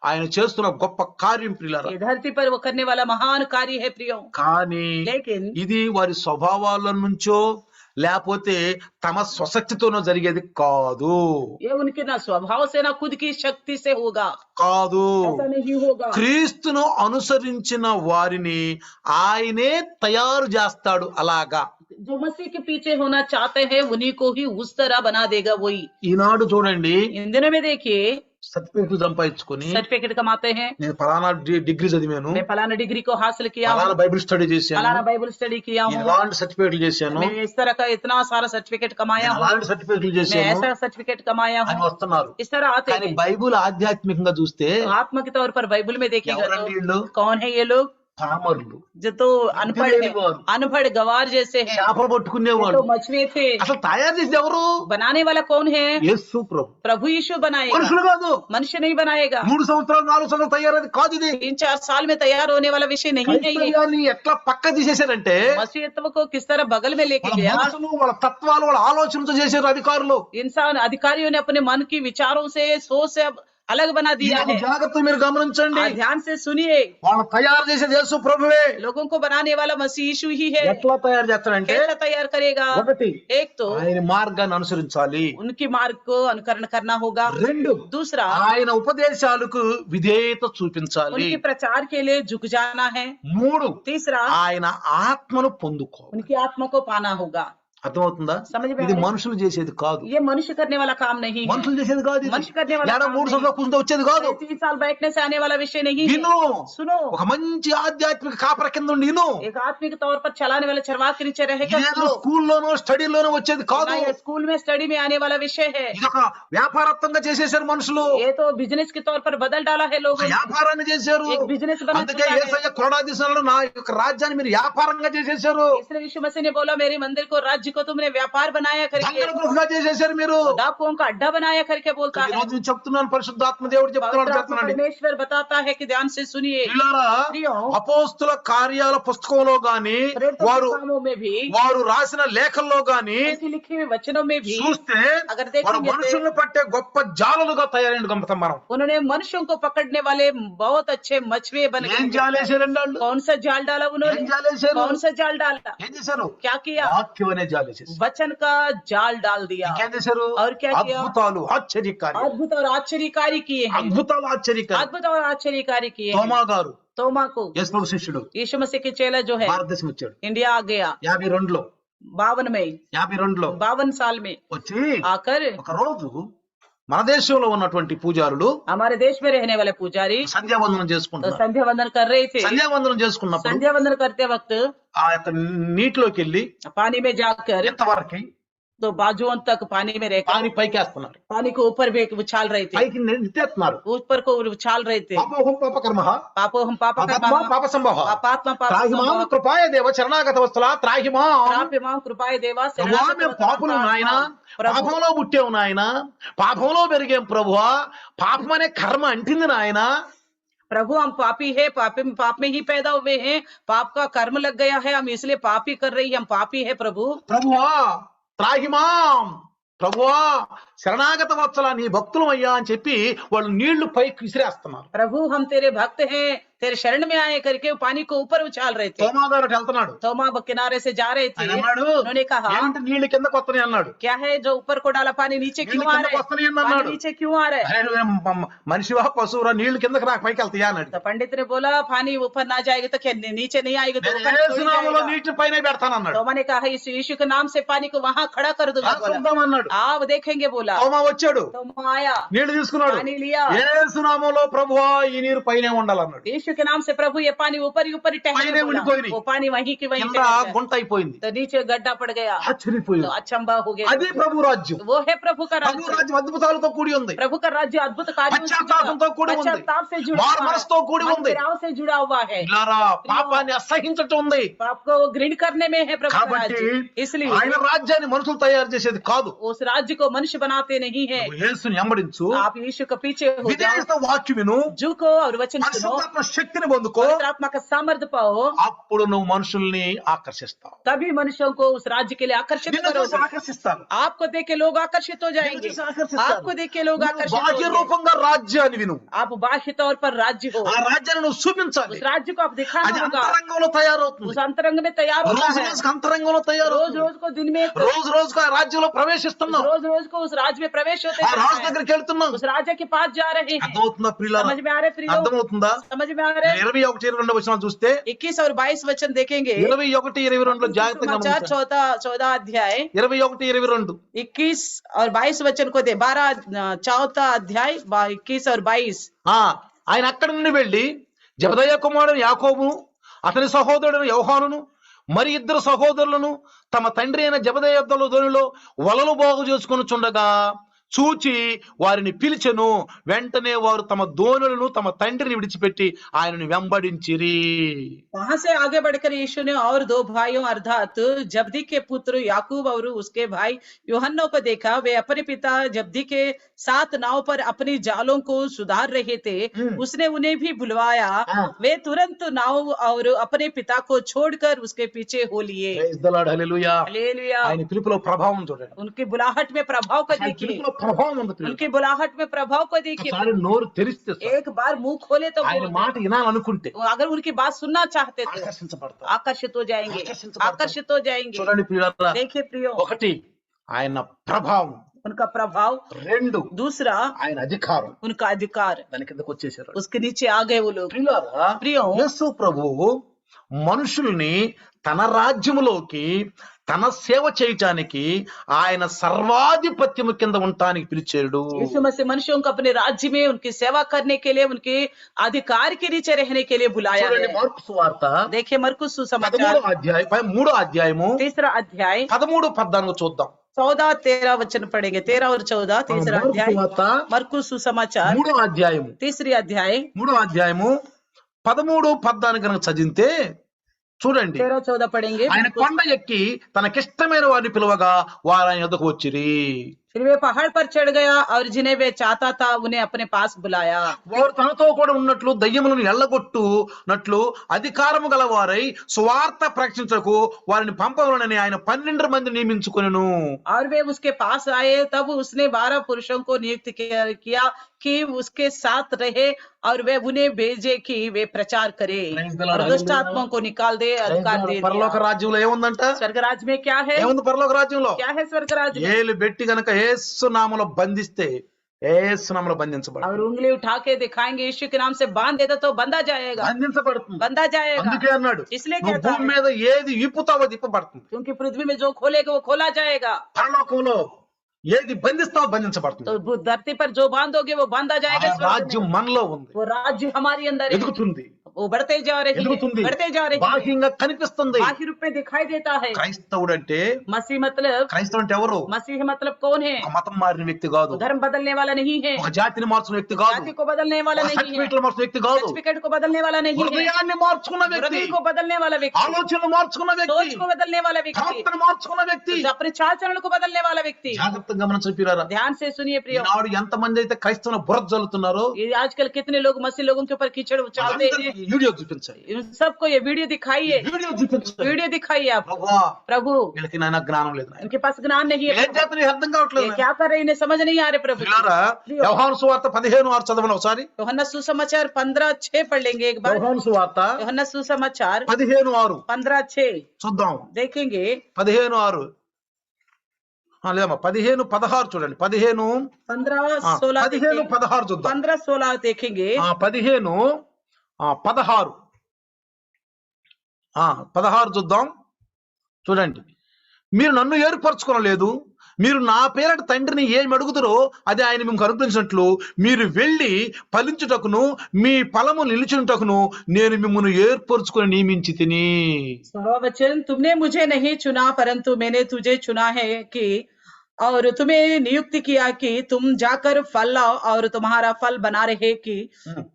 ఆయన చేస్తున్న గొప్ప కార్యం ప్రియులారా. ये धरती पर वो करने वाला महान कार्य है प्रियो। కానీ लेकिन ఇది వారి స్వభావాల నుంచో లేకపోతే తమ స్వశక్తితోనో జరిగేది కాదు. ये उनके ना स्वभाव से ना खुद की शक्ति से होगा, కాదు. ऐसा नहीं होगा। క్రీస్తును అనుసరించిన వారిని ఆయనే తయారు చేస్తాడు అలాగా. जो मसीह के पीछे होना चाहते हैं उन्हीं को ही उस तरह बना देगा वही। ఈనాడు చూడండి इन दिनों में देखिए సర్టిఫికెట్లు సంపాదించుకొని सर्टिफिकेट कमाते हैं, నేను ఫలానా డిగ్రీ చదివాను, मैं फलाना डिग्री को हासिल किया ఫలానా हूँ, బైబిల్ స్టడీ చేశాను, फलाना बाइबल स्टडी किया हूँ, ఇలాంటి సర్టిఫికెట్లు చేశాను, मैं इस तरह का इतना सारा सर्टिफिकेट कमाया నేను हूँ, అలాంటి సర్టిఫికెట్లు मैं చేశాను ऐसा सर्टिफिकेट कमाया అని हूँ, వస్తున్నారు. इस तरह आते కానీ हैं। బైబిల్ ఆధ్యాత్మికంగా చూస్తే तो आत्मा के तौर पर बाइबल में देखेगा ఎవరండి వీళ్ళు? तो कौन है ये लोग? పామరులు, जो तो अनपढ़ बुद्धि है, वाले। अनपढ़ गवार जैसे हैं, చేపలు ये పట్టుకునేవాళ్ళు. तो मछुए थे। అసలు తయారు చేసేది ఎవరు? बनाने वाला कौन है? యేసు ప్రభు. प्रभु यीशु बनाएगा, మనుషులు కాదు. मनुष्य नहीं बनाएगा। 3 సంవత్సరాలు 4 సంవత్సరాలు తయారది కాదు ఇది. 3-4 साल में तैयार होने वाला विषय नहीं है ये। క్రైస్తవ్యాన్ని ఎట్లా పక్క తీసేశారంటే मसीहत्व को किस तरह बगल में लेके వాళ్ళ गया। మనసులు, వాళ్ళ తత్వాలు, వాళ్ళ ఆలోచనతో చేశారు అధికారులు. इंसान अधिकारियों ने अपने मन की विचारों से सोच से अब अलग बना दिया ఇది है। జాగ్రత్త మీరు గమనించండి. ध्यान से सुनिए, వాళ్ళ తయారు చేసేది యేసు ప్రభువే. लोगों को बनाने वाला मसीह यीशु ही है। ఎట్లా తయారు చేస్తారంటే कैसा तैयार करेगा? ఒకటి एक तो ఆయన మార్గాన్ని అనుసరించాలి. उनकी मार्ग को अनुकरण करना होगा। 2 दूसरा ఆయన ఉపదేశాలకు విధేయత చూపించాలి. उनके प्रचार के लिए झुक जाना है। 3 तीसरा ఆయన ఆత్మను పొందుకోవాలి. उनकी आत्मा को पाना होगा। అర్థమవుతుందా? समझ में ఇది आ रहा है? మనుషులు చేసేది కాదు. ये मनुष्य करने वाला काम नहीं है। మనుషులు చేసేది కాదు ఇది. మనిషి करने वाला ఏడా काम 3 नहीं। సంవత్సరాలు కూర్చుంటే వచ్చేది కాదు. 3 साल बैठने से आने वाला विषय नहीं है। విను, सुनो, ఒక మంచి ఆధ్యాత్మిక కాపర కింద ఉండి విను. एक आत्मिक तौर पर चलाने वाले चरवाह के नीचे रहेगा। ఇదేదో सुनो, స్కూల్లోనో స్టడీలోనో వచ్చేది కాదు. ना ये स्कूल में स्टडी में आने वाला विषय है। ఇది ఒక వ్యాపారత్వంగా చేసేసారు మనుషులు. ये तो बिजनेस के तौर पर बदल डाला है ఒక लोगों ने। వ్యాపారాన్ని చేశారు. एक बिजनेस बना అందుకే चुका है। యేసయ్య కొరడాదీశాలలో నా యొక్క రాజ్యాన్ని మీరు వ్యాపారంగా చేసేసారు. इसलिए यीशु मसीह ने बोला मेरे मंदिर को, राज्य को तुमने व्यापार बनाया करके, దొంగల గృహగా చేసేసారు మీరు. डाकुओं का अड्डा बनाया करके बोलता ఈ है। రోజు నేను చెప్తున్నాను, పరిశుద్ధాత్మ దేవుడు చెప్తున్నాడు, पवित्र आत्मा చెప్తున్నాను. परमेश्वर बताता है कि ध्यान से सुनिए। పిల్లారా, प्रियो, అపోస్తుల కార్యాల పుస్తకంలో గాని प्रेरितों వారు के कामों में भी, వారు రాసిన లేఖల్లో గాని ऐसी लिखी हुई वचनों में भी చూస్తే अगर వారు देखेंगे మనుషులను పట్టే గొప్ప జాలలుగా తయారైన గమతం మనం. उन्होंने मनुष्यों को पकड़ने वाले बहुत अच्छे मछुए बन ఏం गए। జాలేశారండి వాళ్ళు? कौन सा जाल डाला ఏం उन्होंने? జాలేశారు? कौन सा जाल डाला? ఏం చేశారు? क्या किया? వాక్యం అనే జాలేసేసి वचन का जाल डाल दिया। ఇంకేం చేశారు? और क्या किया? అద్భుతాలు, ఆశ్చర్యకార్యాలు, अद्भुत और आश्चर्यकारी किए हैं। అద్భుతాలు, ఆశ్చర్యకార్యాలు. अद्भुत और आश्चर्यकारी किए हैं। తోమా గారు तोमा को, యేసు ప్రభు శిష్యుడు, यीशु मसीह के चेला जो है, భారతదేశం వచ్చాడు इंडिया आ गया 52లో 52 साल में వచ్చి आकर ఒక రోజు మన దేశంలో ఉన్నటువంటి పూజారులు हमारे देश में रहने वाले पुजारी సంధ్యావందనం तो చేసుకుంటున్నారు. संध्या वंदन कर रहे थे। సంధ్యావందనం చేసుకున్నప్పుడు संध्या वंदन करते वक्त ఆ యొక్క నీటిలోకి వెళ్ళి पानी में जाकर ఎంతవరకు तो बाजुओं तक पानी में रहकर పాని పైకేస్తున్నారు, पानी को ऊपर भी उछाल रहे थे, పైకి నెత్తేస్తున్నారు. ऊपर को उछाल रहे थे। పాపోహం పాపకర్మ पापो हम पाप పాపాత్మ పాప సంభవ पापात्मा త్రాహిమాం पाप కృపాయ దేవ శరణాగత వత్సల త్రాహిమాం. कृपाय देवा ప్రభువా, మేము పాపులు నాయన, పాపంలో పుట్టాము నాయన, పాపంలో పెరిగాం ప్రభువా, పాపం అనే కర్మ అంటింది నాయన. प्रभु हम पापी है, पाप में ही पैदा हुए हैं, पाप का कर्म लग गया है, हम इसलिए पाप ही कर रही है, हम पापी है प्रभु। ప్రభువా త్రాహిమాం, ప్రభువా శరణాగత వత్సల నీ భక్తులం అయ్యా అని చెప్పి వాళ్ళు నీళ్లు పైకి విసిరేస్తున్నారు. प्रभु हम तेरे भक्त हैं, तेरे शरण में आए करके पानी को ऊपर उछाल रहे थे। తోమా గారు వెళ్తున్నాడు. तोमा किनारे से जा रहे थे। ఆయన అన్నాడు, उन्होंने कहा ఏమంటే నీళ్లు కిందకు వస్తున్నాయి అన్నాడు. क्या है जो ऊपर को डाला पानी नीचे నీళ్లు क्यों आ కిందకు रहा వస్తున్నాయి है? అన్నాడు. पानी नीचे क्यों आ रहा है? అరే నువ్వేం మనిషివా పశువురా, నీళ్లు కిందకు రాక పైకి వెళ్తాయా అన్నాడు. तो पंडित ने बोला पानी ऊपर ना जाएगा तो क्या नीचे नहीं आएगा? तो నేను ऊपर యేసు थोड़ी నామములో जाएगा। నీటిని పైన పెడతానన్నాడు. तोमा ने कहा इस यीशु के नाम से पानी को वहां खड़ा कर दूंगा बोला। చూద్దామన్నాడు. आप देखेंगे बोला। తోమా వచ్చాడు, तोमा आया, నీళ్లు తీసుకున్నాడు. पानी लिया। యేసు నామములో ప్రభువా ఈ నీరు పైనే ఉండాలన్నాడు. यीशु के नाम से प्रभु ये पानी ऊपर ही पहले टहलने बोला। उंडिपोइनी। वो पानी वहीं की वहीं కింద टहल गया। గుంట అయిపోయింది. तो नीचे गड्ढा पड़ गया, तो ఆశ్చర్యపోయింది. अचंबा हो गया। అది ప్రభు రాజ్యం. वो है प्रभु का ప్రభు राज्य। రాజ్యం అద్భుతాలతో కూడి ఉంది. प्रभु का राज्य अद्भुत कार्यों से जुड़ा, పశ్చాత్తాపంతో కూడి ఉంది. पश्चाताप से जुड़ा మారు हुआ है, మనసుతో కూడి ఉంది. मनफिराव से जुड़ा हुआ है। ఇలారా పాపాన్ని అసహించటం ఉంది. पाप को घृण करने में है प्रभु का కాబట్టి राज्य। इसलिए ఆయన రాజ్యాన్ని మనుషులు తయారు చేసేది కాదు. उस राज्य को मनुष्य बनाते नहीं है। నువ్వు యేసుని వెంబడించు, आप यीशु के पीछे हो जाओ, విధేయత వాక్యం విను, झुको और वचन सुनो, పరిశుద్ధాత్మ శక్తిని పొందుకో, पवित्र आत्मा का सामर्थ्य पाओ, అప్పుడు నువ్వు మనుషుల్ని ఆకర్షిస్తావు. तभी मनुष्यों को उस राज्य के लिए आकर्षित నిన్ను చూసి करोगे। ఆకర్షిస్తారు. आपको देख के लोग आकर्षित हो నిన్ను जाएंगे। చూసి ఆకర్షిస్తారు. आपको देख के लोग నువ్వు आकर्षित బాహ్య होंगे। రూపంగా రాజ్యాన్ని విను. आप बाह्य तौर पर राज्य हो, ఆ రాజ్యాన్ని నువ్వు చూపించాలి. उस राज्य को आप అది दिखाना होगा। అంతరంగంలో తయారవుతుంది. उस अंतरंग में तैयार होता రోజు है, రోజుకి అంతరంగంలో रोज తయారవుతుంది. रोज को दिन में రోజు రోజుకు ఆ రాజ్యంలో ప్రవేశిస్తున్నావు. रोज रोज को उस राज्य में प्रवेश होते ఆ రాజు जाते हैं। దగ్గరికి వెళ్తున్నావు. उस राजा के पास जा रहे हैं। అర్థమవుతుందా ప్రియులారా? समझ में आ रहे प्रियो? అర్థమవుతుందా? समझ में आ समाचार 21-22 వచనాలు చూస్తే 21 और 22 वचन देखेंगे। 21-22 జాగ్రత్తగా समाचार గమనించండి. 14 अध्याय 21-22 21 और 22 वचन को दे 14 अध्याय 21 और 22। ఆయన అక్కడి నుండి వెళ్ళి జెబెదయి కుమారుడు యాకోబును అతని సహోదరుడు యోహానును మరి ఇద్దరు సహోదరులను తమ తండ్రి అయిన జెబెదయి యొద్దలో దోణిలో వలలు బాగు చేసుకొని చుండగా చూచి వారిని పిలిచెను. వెంటనే వారు తమ దోణులను తమ తండ్రిని విడిచిపెట్టి ఆయనను వెంబడించిరి. वहां से आगे बढ़कर यीशु ने और दो भाइयों अर्थात जब्दी के पुत्र याकूब और उसके भाई यूहन्ना को देखा। वे अपने पिता जब्दी के साथ नाव पर अपनी जालों को सुधार रहे थे। उसने उन्हें भी बुलवाया। वे तुरंत नाव और अपने पिता को छोड़कर उसके पीछे हो लिए। Praise the Lord, hallelujah. Hallelujah. ఆయన పిలుపులో ప్రభావం చూడండి. उनकी बुलाहट में प्रभाव को ఆయన देखिए, పిలుపులో ప్రభావం ఉంది ప్రియులారా. उनकी बुलाहट में प्रभाव को देखिए। ఒకసారి నోరు తెరిస్తే చాలు. एक बार मुंह खोले तो ఆయన बोल మాట వినాలనుకుంటే दे। अगर उनकी बात सुनना चाहते तो ఆకర్షించబడతారు. आकर्षित हो जाएंगे, आकर्षित आकर्षित हो जाएंगे। చూడండి ప్రియులారా, देखिए प्रियो, ఒకటి ఆయన ప్రభావం, उनका प्रभाव, రెండు दूसरा ఆయన అధికారం. उनका अधिकार। దాని కిందకు వచ్చేసారు. उसके नीचे आ गए वो लोग। ప్రియులారా, ప్రియం, యేసు ప్రభువు మనుషుల్ని తన రాజ్యములోకి తన సేవ చేయటానికి ఆయన సర్వాధిపత్యము కింద ఉండటానికి పిలిచాడు. यीशु मसीह मनुष्यों को अपने राज्य में उनकी सेवा करने के लिए, उनके अधिकार के नीचे रहने के लिए बुलाया చూడండి है। మార్కు సువార్త देखिए मरकुस सुसमाचार 3వ అధ్యాయము 3 अध्याय 13-14 చూద్దాం. 14-13 वचन पढ़ेंगे। 13 और 14 तीसरा మార్కు अध्याय సువార్త मरकुस सुसमाचार 3వ అధ్యాయము 3 अध्याय 3వ అధ్యాయము 13-14 కనుక చదివితే చూడండి, 13-14 पढ़ेंगे। ఆయన కొండ ఎక్కి తనకిష్టమైన వారిని పిలువగా వారు ఆయన యొద్దకు వచ్చిరి. फिर वे पहाड़ पर चढ़ गया और जिन्हें वे चाहता था उन्हें अपने पास बुलाया। వారు తనతో కూడా ఉన్నట్లు దయ్యములను ఎల్లగొట్టునట్లు అధికారము గల వారై సువార్త ప్రకటించకు వారిని పంపవలనని ఆయన 12 మంది నియమించుకొనెను. और वे उसके पास आए, तब उसने 12 पुरुषों को नियुक्त किया कि उसके साथ रहे और वे उन्हें भेजे कि वे प्रचार करे Praise the Lord, और दुष्ट आत्माओं को निकाल दे, अधिकार दे పరలోక दिया। రాజ్యంలో ఏముందంట? स्वर्ग राज्य में क्या है? ఏముంది పరలోక రాజ్యంలో? क्या है स्वर्ग राज्य में? ఏలు బెట్టి గనక యేసు నామములో బంధిస్తే యేసు నామములో బంధించబడతాడు. और उंगली उठा के दिखाएंगे यीशु के नाम से बांध देता तो बंधा जाएगा, బంధించబడుతుంది. बंधा जाएगा। అందుకే అన్నాడు, इसलिए నువ్వు कहता భూమి है, మీద ఏది విప్పుతావో అది విప్పబడుతుంది. क्योंकि पृथ्वी में जो खोलेगा वो खोला जाएगा, పరలోకంలో ఏది బంధిస్తావో బంధించబడుతుంది. तो धरती पर जो बांधोगे वो बांधा ఆ जाएगा। स्वर्ग రాజ్యం में మనలో ఉంది, वो राज्य हमारे अंदर है, ఎదుగుతుంది, वो बढ़ते जा रही है, ఎదుగుతుంది, बढ़ते जा रही है, బాహ్యంగా కనిపిస్తుంది. बाह्य रूप में दिखाई देता है। క్రైస్తవుడు అంటే, मसीह मतलब, క్రైస్తవుడు అంటే ఎవరు? मसीह मतलब कौन है? ఒక మతం మారిన వ్యక్తి కాదు, वो धर्म बदलने वाला नहीं है, ఒక జాతిని మార్చిన వ్యక్తి కాదు, जाति को बदलने वाला नहीं है, సర్టిఫికెట్లు మార్చిన వ్యక్తి కాదు, सर्टिफिकेट को बदलने वाला नहीं है, హృదయాన్ని మార్చుకున్న వ్యక్తి, हृदय को बदलने वाला व्यक्ति, ఆలోచనలు మార్చుకున్న వ్యక్తి, सोच को बदलने वाला व्यक्ति, ప్రవర్తన మార్చుకున్న వ్యక్తి. अपने चाल चलन को बदलने वाला व्यक्ति। జాగ్రత్తగా గమనించండి ప్రియులారా, ध्यान से सुनिए प्रियो, ఈనాడు ఎంతమంది అయితే క్రైస్తవుల బురద జల్లుతున్నారో ये आजकल कितने लोग मसीह लोगों के ऊपर कीचड़ उछालते हैं। వాళ్ళందరికీ వీడియో చూపించాలి, इन सबको ये वीडियो दिखाइए, వీడియో చూపించాలి. वीडियो दिखाइए आप। ప్రభువా, प्रभु, వీళ్ళకి నాయన జ్ఞానం లేదు, నాయన. इनके पास ज्ञान नहीं है, ఏం చేత నీకు అర్థం కావట్లేదు ये నాయన. क्या कर रहे हैं इन्हें समझ नहीं आ रहे। प्रभु, ప్రియులారా, యోహాను సువార్త 15:6 చదవండి ఒకసారి. యోహన్నా సుసమాచాर 15:6 पढ़ लेंगे एक बार। యోహాను సువార్త యోహన్నా సుసమాచాर 15:6 15:6 చూద్దాం. देखेंगे। 15:6 లేదమ్మా, 15:16 చూడండి. 15:16 చూద్దాం. 15-16 देखेंगे। 15:16 16 చూద్దాం. చూడండి, మీరు నన్ను ఏర్పరచుకోనలేదు, మీరు నా పేరట తండ్రిని ఏమి అడుగుతారో అది ఆయన మీకు అనుగ్రహించినట్లు మీరు వెళ్ళి ఫలించుటకును మీ ఫలము నిలిచుటకును నేను మిమ్మల్ని ఏర్పరచుకొని నియమించి తిని. वचन, तुमने मुझे नहीं चुना परंतु मैंने तुझे चुना है कि और तुम्हें नियुक्त किया कि तुम जाकर फल लाओ और तुम्हारा फल बना रहे कि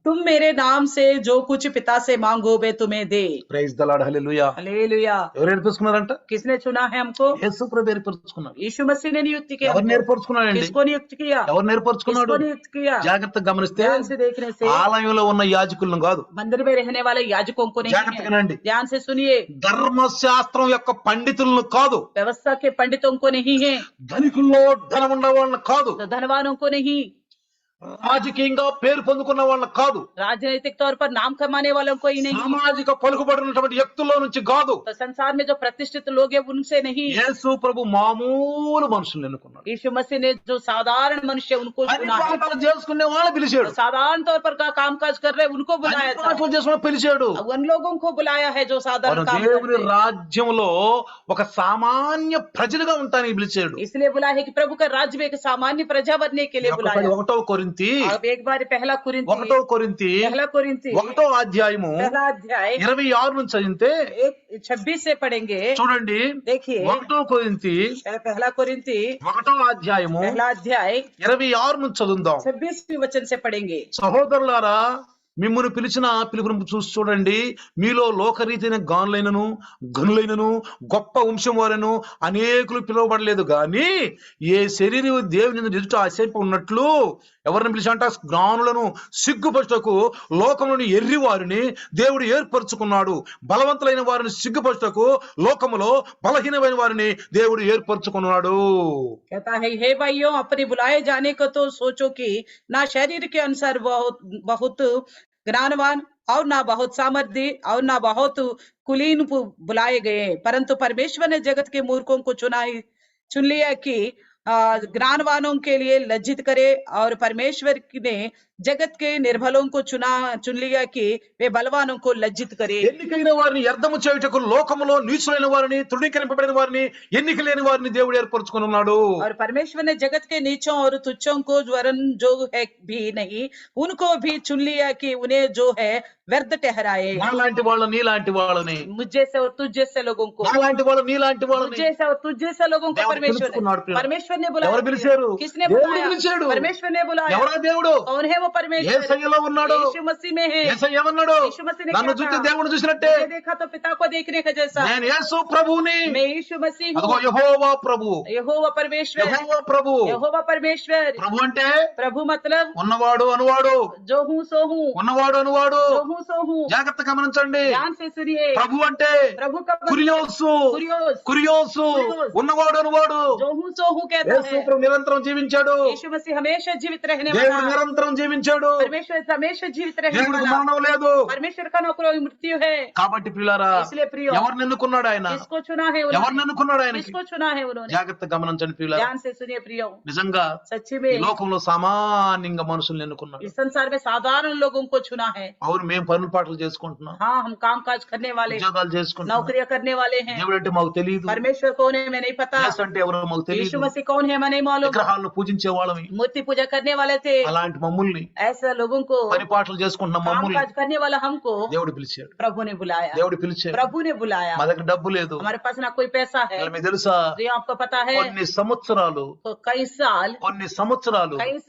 तुम मेरे नाम से जो कुछ पिता से मांगो वे तुम्हें दे। Praise the lord, hallelujah. Hallelujah. ఎవరు ఏర్పరచుకున్నారంట? किसने चुना है हमको? యేసు ప్రభు ఏర్పరచుకున్నాడు. यीशु मसीह ने नियुक्त किया। ఎవరు ఏర్పరచుకున్నాడండి? किसको नियुक्त किया? ఎవరు ఏర్పరచుకున్నాడు? किसको नियुक्त किया? జాగ్రత్తగా గమనిస్తే ध्यान से देखने से ఆలయంలో ఉన్న యాజకులను కాదు, मंदिर में रहने वाले याजकों को नहीं జాగ్రత్తగా है। నండి. ध्यान से सुनिए, ధర్మశాస్త్రం యొక్క పండితులను కాదు, व्यवस्था के पंडितों को नहीं है, ధనికుల్లో ధనం ఉన్న వాళ్ళని కాదు, तो धनवानों को नहीं, రాజకీయంగా పేరు పొందుకున్న వాళ్ళ కాదు, राजनीतिक तौर पर नाम कमाने वालों को ही नहीं, సామాజిక పలుకుబడినటువంటి వ్యక్తుల్లో నుంచి కాదు. संसार में जो प्रतिष्ठित लोग हैं उनसे नहीं। యేసు ప్రభు మామూలు మనుషుల్ని ఎన్నుకున్నాడు. यीशु मसीह ने जो साधारण मनुष्य उनको పని चुना है, పాఠాలు చేసుకునే వాళ్ళని పిలిచాడు, साधारण तौर पर का कामकाज कर रहे उनको పని बुलाया था, పాఠాలు చేసుకుని పిలిచాడు. उन लोगों को बुलाया है जो వారు साधारण काम దేవుని करते हैं। రాజ్యంలో ఒక సామాన్య ప్రజలుగా ఉంటానికి పిలిచాడు. इसलिए बुलाया है कि प्रभु का राज्य में एक सामान्य प्रजा बनने के लिए बुलाया। 1వ కొరింథీ अब एक बार पहला कुरिन्ती 1వ కొరింథీ 1 అధ్యాయము पहला अध्याय 26 నుంచి చదివితే 26 से पढ़ेंगे। చూడండి, देखिए 1వ కొరింథీ पहला कुरिन्ती 1వ అధ్యాయము पहला अध्याय 26 నుంచి చదువుదాం. 26वें वचन से पढ़ेंगे। సహోదరులారా, మిమ్మల్ని పిలిచిన పిలుపును చూసి చూడండి. మీలో లోకరీతిన గానులైనను గనులైనను గొప్ప వంశం వారను అనేకులు పిలువబడలేదు, గాని ఏ శరీరం దేవుని ఎదుట ఆశింప ఉన్నట్లు ఎవరిని పిలిచాంట? జ్ఞానులను సిగ్గుపరచుటకు లోకములను ఎర్రి వారిని దేవుడు ఏర్పరచుకున్నాడు. బలవంతులైన వారిని సిగ్గుపరచుటకు లోకములో బలహీనమైన వారిని దేవుడు ఏర్పరచుకున్నాడు. कहता है, हे भाइयों, अपने बुलाए जाने को तो सोचो कि ना शरीर के अनुसार बहुत ज्ञानवान और ना बहुत सामर्थ्य और ना बहुत कुलीन बुलाए गए, परंतु परमेश्वर ने जगत के मूर्खों को चुन लिया कि ज्ञानवानों के लिए लज्जित करे, और परमेश्वर ने जगत के निर्बलों को चुन लिया कि वे बलवानों को लज्जित करे। ఎన్నికైన వారిని వ్యర్థము చేయుటకు లోకములో నీచులైన వారిని తృణీకరింపబడిన వారిని ఎన్నిక లేని వారిని దేవుడు ఏర్పరచుకొని ఉన్నాడు. और परमेश्वर ने जगत के नीचों और तुच्छों को वरन जो है भी नहीं उनको भी चुन लिया कि उन्हें जो है व्यर्थ ठहराए। నాలాంటి వాళ్ళని నీలాంటి వాళ్ళని, मुझे से और तुझ जैसे लोगों को, నాలాంటి వాళ్ళని నీలాంటి వాళ్ళని मुझे से और तुझ जैसे लोगों को దేవుడు परमेश्वर పిలుచుకున్నాడు పిల్లలు. परमेश्वर ने ఎవరు बुलाया। పిలిచారు? किसने దేవుడు बुलाया? పిలిచాడు. परमेश्वर ने बुलाया। ఎవరా దేవుడు? कौन है वो परमेश्वर? యేసయ్యలో ఉన్నాడు. यीशु मसीह में है। యేసయ్య ఏమన్నాడు? यीशु मसीह ने నన్ను क्या చూస్తే कहा? దేవుడు చూసినట్టే, मुझे देखा तो पिता को देखने का जैसा। నేను యేసు ప్రభువుని. मैं यीशु मसीह అదిగో हूँ। యెహోవా ప్రభు, यहोवा परमेश्वर। యెహోవా ప్రభు. यहोवा परमेश्वर। ప్రభు అంటే प्रभु मतलब ఉన్నవాడు అనువాడు, जो हूँ सो हूँ, ఉన్నవాడు అనువాడు. जो हूँ सो हूँ। జాగ్రత్త గమనించండి. ध्यान से सुनिए। ప్రభు అంటే प्रभु का కురియోసు, कुरियोस, కురియోసు, ఉన్నవాడు అనువాడు. जो हूँ सो हूँ कहता యేసు है। ప్రభు నిరంతరం జీవించాడు. यीशु मसीह हमेशा जीवित रहने దేవుడు वाला। నిరంతరం జీవించాడు. परमेश्वर हमेशा जीवित रहने దేవుడికి वाला। మరణం లేదు. परमेश्वर का न कोई मृत्यु है। కాబట్టి ప్రియులారా, इसलिए प्रियो, ఎవరిని ఎన్నుకున్నాడు ఆయన? किसको चुना है ఎవరిని उन्होंने? ఎన్నుకున్నాడు ఆయనకి? किसको चुना है उन्होंने? జాగ్రత్త గమనించండి ప్రియులారా. ध्यान से सुनिए प्रियो। నిజంగా सच्ची ఈ में లోకంలో సామాన్యంగా మనుషుల్ని ఎన్నుకున్నాడు. इस संसार में साधारण लोगों को चुना है। అవును, మేము పనులు పాటలు చేసుకుంటున్నాం, हाँ, हम काम काज करने वाले, ఉద్యోగాలు చేసుకుంటున్నాం. नौकरियां करने वाले हैं। దేవుడు అంటే మాకు తెలియదు. परमेश्वर कौन है मैं नहीं पता। యేసు అంటే ఎవరో మాకు यीशु తెలియదు. मसीह कौन है मैं नहीं मालूम। విగ్రహాలను పూజించే వాళ్ళమి. मूर्ति पूजा करने वाले थे। అలాంటి మమ్ముల్ని, ऐसा लोगों को, పని పాటలు చేసుకుంటున్న काम మమ్ముల్ని काज करने वाला हमको దేవుడు పిలిచాడు. प्रभु ने बुलाया। దేవుడు పిలిచాడు. प्रभु ने बुलाया। మా దగ్గర డబ్బు లేదు. हमारे पास ना कोई पैसा है। అసలు మీకు తెలుసా, तो ये आपको पता है కొన్ని సంవత్సరాలు तो कई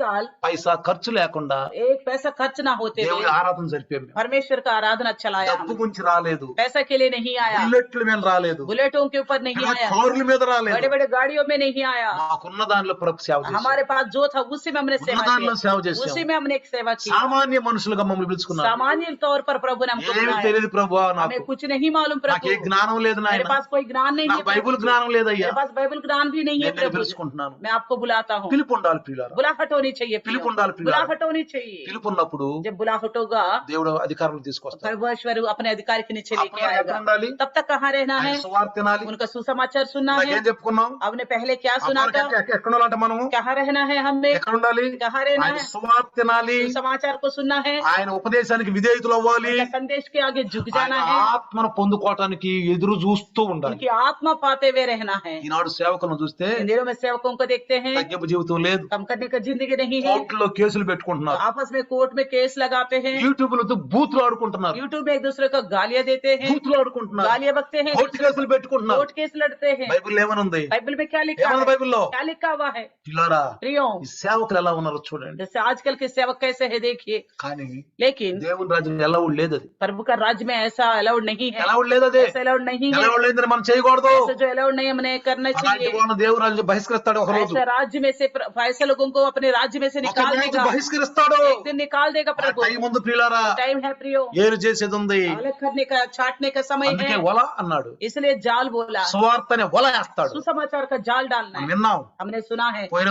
साल పైసా ఖర్చు లేకుండా एक पैसा खर्च ना होते దేవుడి हुए ఆరాధన జరిపాం. మేము परमेश्वर का आराधना चलाया। డబ్బు గురించి రాలేదు, पैसा के लिए नहीं आया, బుల్లెట్ల మీద రాలేదు, बुलेटों के ऊपर नहीं आया, కార్ల మీద बड़े రాలేదు. बड़े गाड़ियों में नहीं आया। మాకున్న దానిలో ప్రభు సేవ చేశాం. हमारे पास जो था उसी में हमने ఉన్న सेवा దానిలో సేవ की, उसी చేశాం. में हमने एक सेवा की। సామాన్య మనుషులుగా మమ్మల్ని పిలుచుకున్నారు. सामान्य तौर पर प्रभु ने हमको ఏమి बुलाया। తెలియదు ప్రభు, हमें నాకు कुछ नहीं मालूम నాకు प्रभु। ఏ జ్ఞానం లేదు मेरे నాయన, पास कोई ज्ञान नहीं है నాకు బైబుల్ प्रभु। జ్ఞానం లేదయ్యా. मेरे पास बाइबल ज्ञान भी नहीं है నేను నిన్ను प्रभु। పిలుచుకుంటున్నాను. मैं आपको बुलाता हूँ। పిలుపు ఉండాలి ప్రియులారా. बुलाहट होनी चाहिए प्रियो। పిలుపు ఉండాలి ప్రియులారా. बुलाहट होनी चाहिए। పిలుపు ఉన్నప్పుడు जब बुलाहट होगा దేవుడు అధికారులు తీసుకొస్తాడు. परमेश्वर अपने अधिकार के नीचे అప్పుడు लेके ఎక్కడ आएगा। ఉండాలి? तब तक कहाँ रहना ఆయన है? సువార్త వినాలి. उनका सुसमाचार सुनना है। నాకేం చెప్పుకున్నాం? आपने पहले क्या सुना था? ఎక్కడ ఉండాలంటే మనము कहाँ रहना है हमें? ఎక్కడ ఉండాలి? कहाँ रहना ఆయన है? సువార్త వినాలి. सुसमाचार को सुनना है। ఆయన ఉపదేశానికి విధేయతులు అవ్వాలి. उनके संदेश के आगे झुक ఆయన जाना है। ఆత్మను పొందుకోవటానికి ఎదురు చూస్తూ ఉండాలి. उनकी आत्मा पाते हुए रहना है। ఈనాడు సేవకులను చూస్తే इन दिनों में सेवकों को देखते हैं తగ్గింపు జీవితం లేదు. कम करने का जिंदगी नहीं है। కోర్టులో కేసులు పెట్టుకుంటున్నారు. आपस में कोर्ट में केस लगाते हैं। యూట్యూబ్ లతో బూతులు ఆడుకుంటున్నారు. यूट्यूब में एक दूसरे को गालियां देते हैं, బూతులు ఆడుకుంటున్నారు. गालियां बकते हैं, కోర్టు కేసులు పెట్టుకుంటున్నారు. कोर्ट केस लड़ते हैं। బైబిల్ ఏమనుంది? बाइबल में क्या लिखा ఏమన్నా है? బైబిల్లో? क्या लिखा हुआ है? పిల్లారా, प्रियो, ఈ సేవకులు ఎలా ఉన్నారో చూడండి. जैसे आजकल के सेवक कैसे है देखिए। కానీ लेकिन దేవుని రాజ్యం ఎల్లవుడు లేదు అది. प्रभु का राज्य में ऐसा अलाउड नहीं है, ఎల్లవుడు లేదు అది. ऐसा अलाउड नहीं है, ఎల్లవుడు లేదని మనం చేయకూడదు. ऐसा जो अलाउड नहीं है हमें करना అలాంటి चाहिए। వాళ్ళని దేవుని రాజ్యం బహిష్కరిస్తాడు ఒక రోజు. ऐसा राज्य में से ऐसे लोगों को अपने राज्य में से ఒక निकाल రోజు देगा, బహిష్కరిస్తాడు. एक दिन निकाल देगा ఆ प्रभु। టైం ఉంది ప్రియులారా, टाइम है प्रियो, ఏరు చేసేది ఉంది. अलग करने का छाटने का समय అందుకే है, వల అన్నాడు. इसलिए जाल बोला, సువార్త అనే వల వేస్తాడు. सुसमाचार का जाल डालना మనం है। విన్నాం, हमने सुना है, పోయిన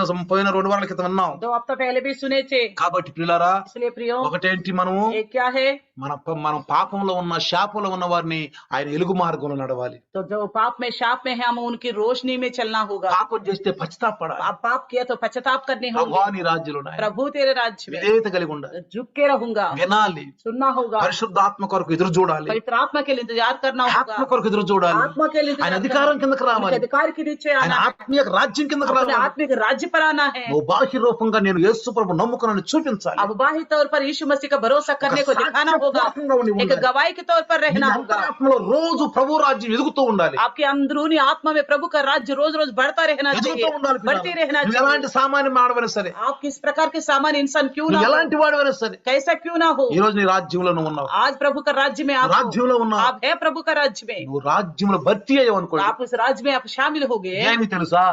2 వారాల క్రితం విన్నాం. 2 हफ्ता पहले भी सुने थे। కాబట్టి ప్రియులారా, इसलिए प्रियो, ఒకటేంటి, మనము एक क्या है, మనం పాపంలో ఉన్న శాపంలో ఉన్న వారిని ఆయన వెలుగు మార్గంలో నడవాలి. तो जो पाप में शाप में है हम उनकी रोशनी में चलना होगा। పాపం చేస్తే పశ్చాత్తాపడాలి. आप पाप किया तो पश्चाताप करने होंगे। ప్రభువా నీ రాజ్యంలో నాయన प्रभु तेरे राज्य में విధేయత కలిగి ఉండాలి. झुक के रहूंगा, వినాలి. सुनना होगा, పరిశుద్ధాత్మ కొరకు ఎదురు చూడాలి. पवित्र आत्मा के लिए इंतजार करना ఆత్మ होगा, కొరకు ఎదురు చూడాలి. आत्मा के लिए ఆయన इंतजार అధికారం करना, కిందకు उनके రావాలి. अधिकार के नीचे ఆయన आना है, ఆత్మీయ రాజ్యం కిందకు अपने రావాలి. आत्मिक राज्य पर आना है। నువ్వు బాహ్య రూపంగా నేను యేసు ప్రభు నమ్ముకున్నాను చూపించాలి. अब बाह्य तौर पर यीशु मसीह का भरोसा करने को दिखाना होगा, एक गवाही के तौर पर నీ रहना होगा। అంతరాత్మలో రోజు ప్రభు రాజ్యం ఎదుగుతూ ఉండాలి. आपके अंदरूनी आत्मा में प्रभु का राज्य रोज रोज बढ़ता रहना ఎదుగుతూ चाहिए, ఉండాలి. बढ़ती रहना నువ్వు चाहिए। ఎలాంటి సామాన్య మానవైనా సరే, आप किस प्रकार के सामान्य इंसान क्यों ना నువ్వు हो, ఎలాంటి వాడివైనా సరే, कैसा क्यों ना हो, ఈ రోజు నీ రాజ్యంలో నువ్వు ఉన్నావు. आज प्रभु का राज्य में आप हो, రాజ్యంలో ఉన్నావు. आप है प्रभु का राज्य में, నువ్వు రాజ్యంలో భర్తీ అయ్యావు तो అనుకోండి. आप उस राज्य में आप शामिल हो गए। ఏమి తెలుసా,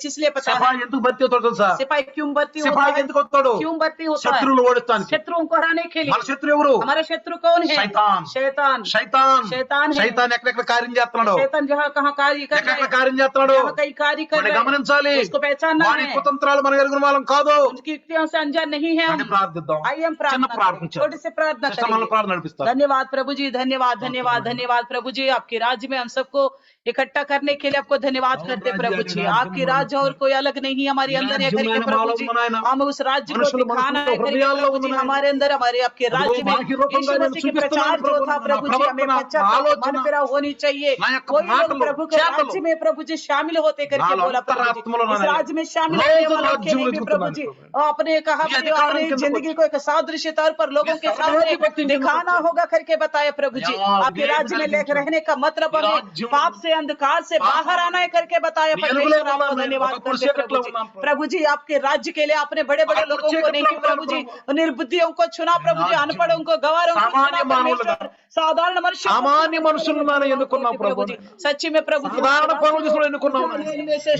इसलिए पता है సిపాయి ఎందుకు భర్తీ అవుతాడు తెలుసా? सिपाही क्यों भर्ती होता సిపాయి है, ఎందుకు వస్తాడు? क्यों भर्ती होता है, శత్రువులు ఓడిస్తానికి. शत्रुओं को हराने के మన लिए। శత్రు ఎవరు? हमारा शत्रु कौन है? शैतान। शैतान। శైతాన్. शैतान है। శైతాన్ ఎక్కడెక్కడ కార్యం చేస్తున్నాడు, शैतान जहाँ कहाँ कार्य कर रहा ఎక్కడెక్కడ है, కార్యం చేస్తున్నాడు, जहाँ कई कार्य कर వాడిని रहा है, గమనించాలి. उसको पहचानना వాడి है। కుతంత్రాలు మనం ఎరుగున వాళ్ళం కాదు. उनकी युक्तियों से अनजान नहीं है అని हम। ప్రార్థిద్దాం. आइए हम చిన్న प्रार्थना ప్రార్థన करें, చేద్దాం. छोटी से प्रार्थना సిస్టర్ మనల్ని करेंगे। ప్రార్థన నడిపిస్తారు. धन्यवाद प्रभु जी, धन्यवाद धन्यवाद धन्यवाद प्रभु जी, आपके राज्य में हम सबको इकट्ठा करने के लिए आपको धन्यवाद करते प्रभु जी। आपकी राज्य और कोई अलग नहीं हमारे अंदर है करके प्रभु जी, हम उस राज्य को दिखाना है करके प्रभु जी, हमारे अंदर हमारे आपके राज्य में यीशु मसीह के प्रचार जो था प्रभु जी, हमें पश्चाताप मन फिरा होनी चाहिए। कोई लोग प्रभु के राज्य में प्रभु जी शामिल होते करके बोला प्रभु जी, इस राज्य में शामिल होने वालों के लिए भी प्रभु जी आपने कहा अपनी जिंदगी को एक सादृश्य तौर पर लोगों के सामने दिखाना होगा करके बताया प्रभु जी। आपके राज्य में लेकर रहने का मतलब हमें पाप से अंधकार से बाहर आना है करके बताया परमेश्वर, आपको धन्यवाद करते प्रभु जी। प्रभु जी आपके राज्य के लिए आपने बड़े बड़े लोगों को नहीं प्रभु जी, निर्बुद्धियों को चुना प्रभु जी, अनपढ़ों को गवारों को चुना परमेश्वर, साधारण मनुष्य సామాన్య మనుషులను ఎన్నుకున్నాం ప్రభు. सच्ची में प्रभु जी సాధారణ పనులు చేసుకుని ఎన్నుకున్నాం.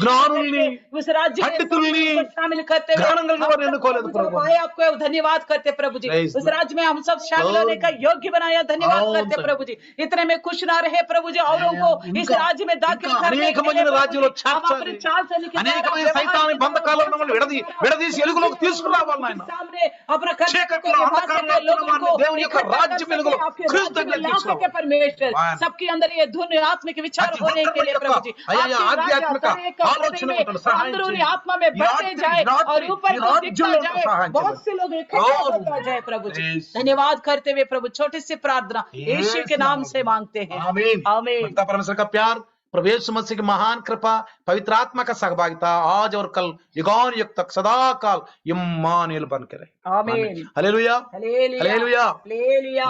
జ్ఞానుల్ని, उस राज्य में పండితుల్ని, शामिल करते జ్ఞానం కలిగిన వారిని ఎన్నుకోలేదు ప్రభు. आपको धन्यवाद करते प्रभु जी। Praise उस राज्य में हम सब शामिल होने का योग्य बनाया, धन्यवाद करते प्रभु जी। इतने में खुश ना रहे प्रभु जी, औरों को इस राज्य में दाखिल करने के लिए అనేకమైన రాజ్యంలో प्रभु जी, हम अपने చేర్చాలి. चाल चलने के అనేకమైన సైతాని బంధకాల్లో ఉన్న వాళ్ళని విడదీసి వెలుగులోకి తీసుకురావాలి నాయన. सामने अपना खर्च చీకట్లో को అంధకారంలో ఉన్న लोगों వారిని को దేవుని యొక్క इकट्ठा రాజ్య कर వెలుగులో सके, आपके క్రీస్తు राज्य में దగ్గరికి ला सके తీసుకురావాలి. परमेश्वर, Amen. सबके अंदर ये धुन आत्मिक विचार ప్రతి होने के ఒక్కరి लिए యొక్క प्रभु जी, అయ్యా आपके राज्य ఆధ్యాత్మిక हर एक ఆలోచన में ఉంటుంది, సహాయం अंदरूनी చేయండి. आत्मा में ఈ बढ़ते రాత్రి, जाए ఈ రాత్రి, और ऊपर ఈ को రాజ్యంలో दिखता जाए, సహాయం बहुत చేయండి. से लोग इकट्ठा Oh. होता जाए प्रभु जी। Yes. धन्यवाद करते हुए प्रभु छोटी सी प्रार्थना Yes, यीशु के नाम से मांगते हैं, आमीन. आमीन। पिता परमेश्वर का प्यार, प्रभु यीशु मसीह की महान कृपा, पवित्र आत्मा का सहभागिता आज और कल युगान युग तक सदा काल इम्मानुएल बन के रहे। आमीन। Hallelujah, hallelujah, hallelujah. हालेलुया।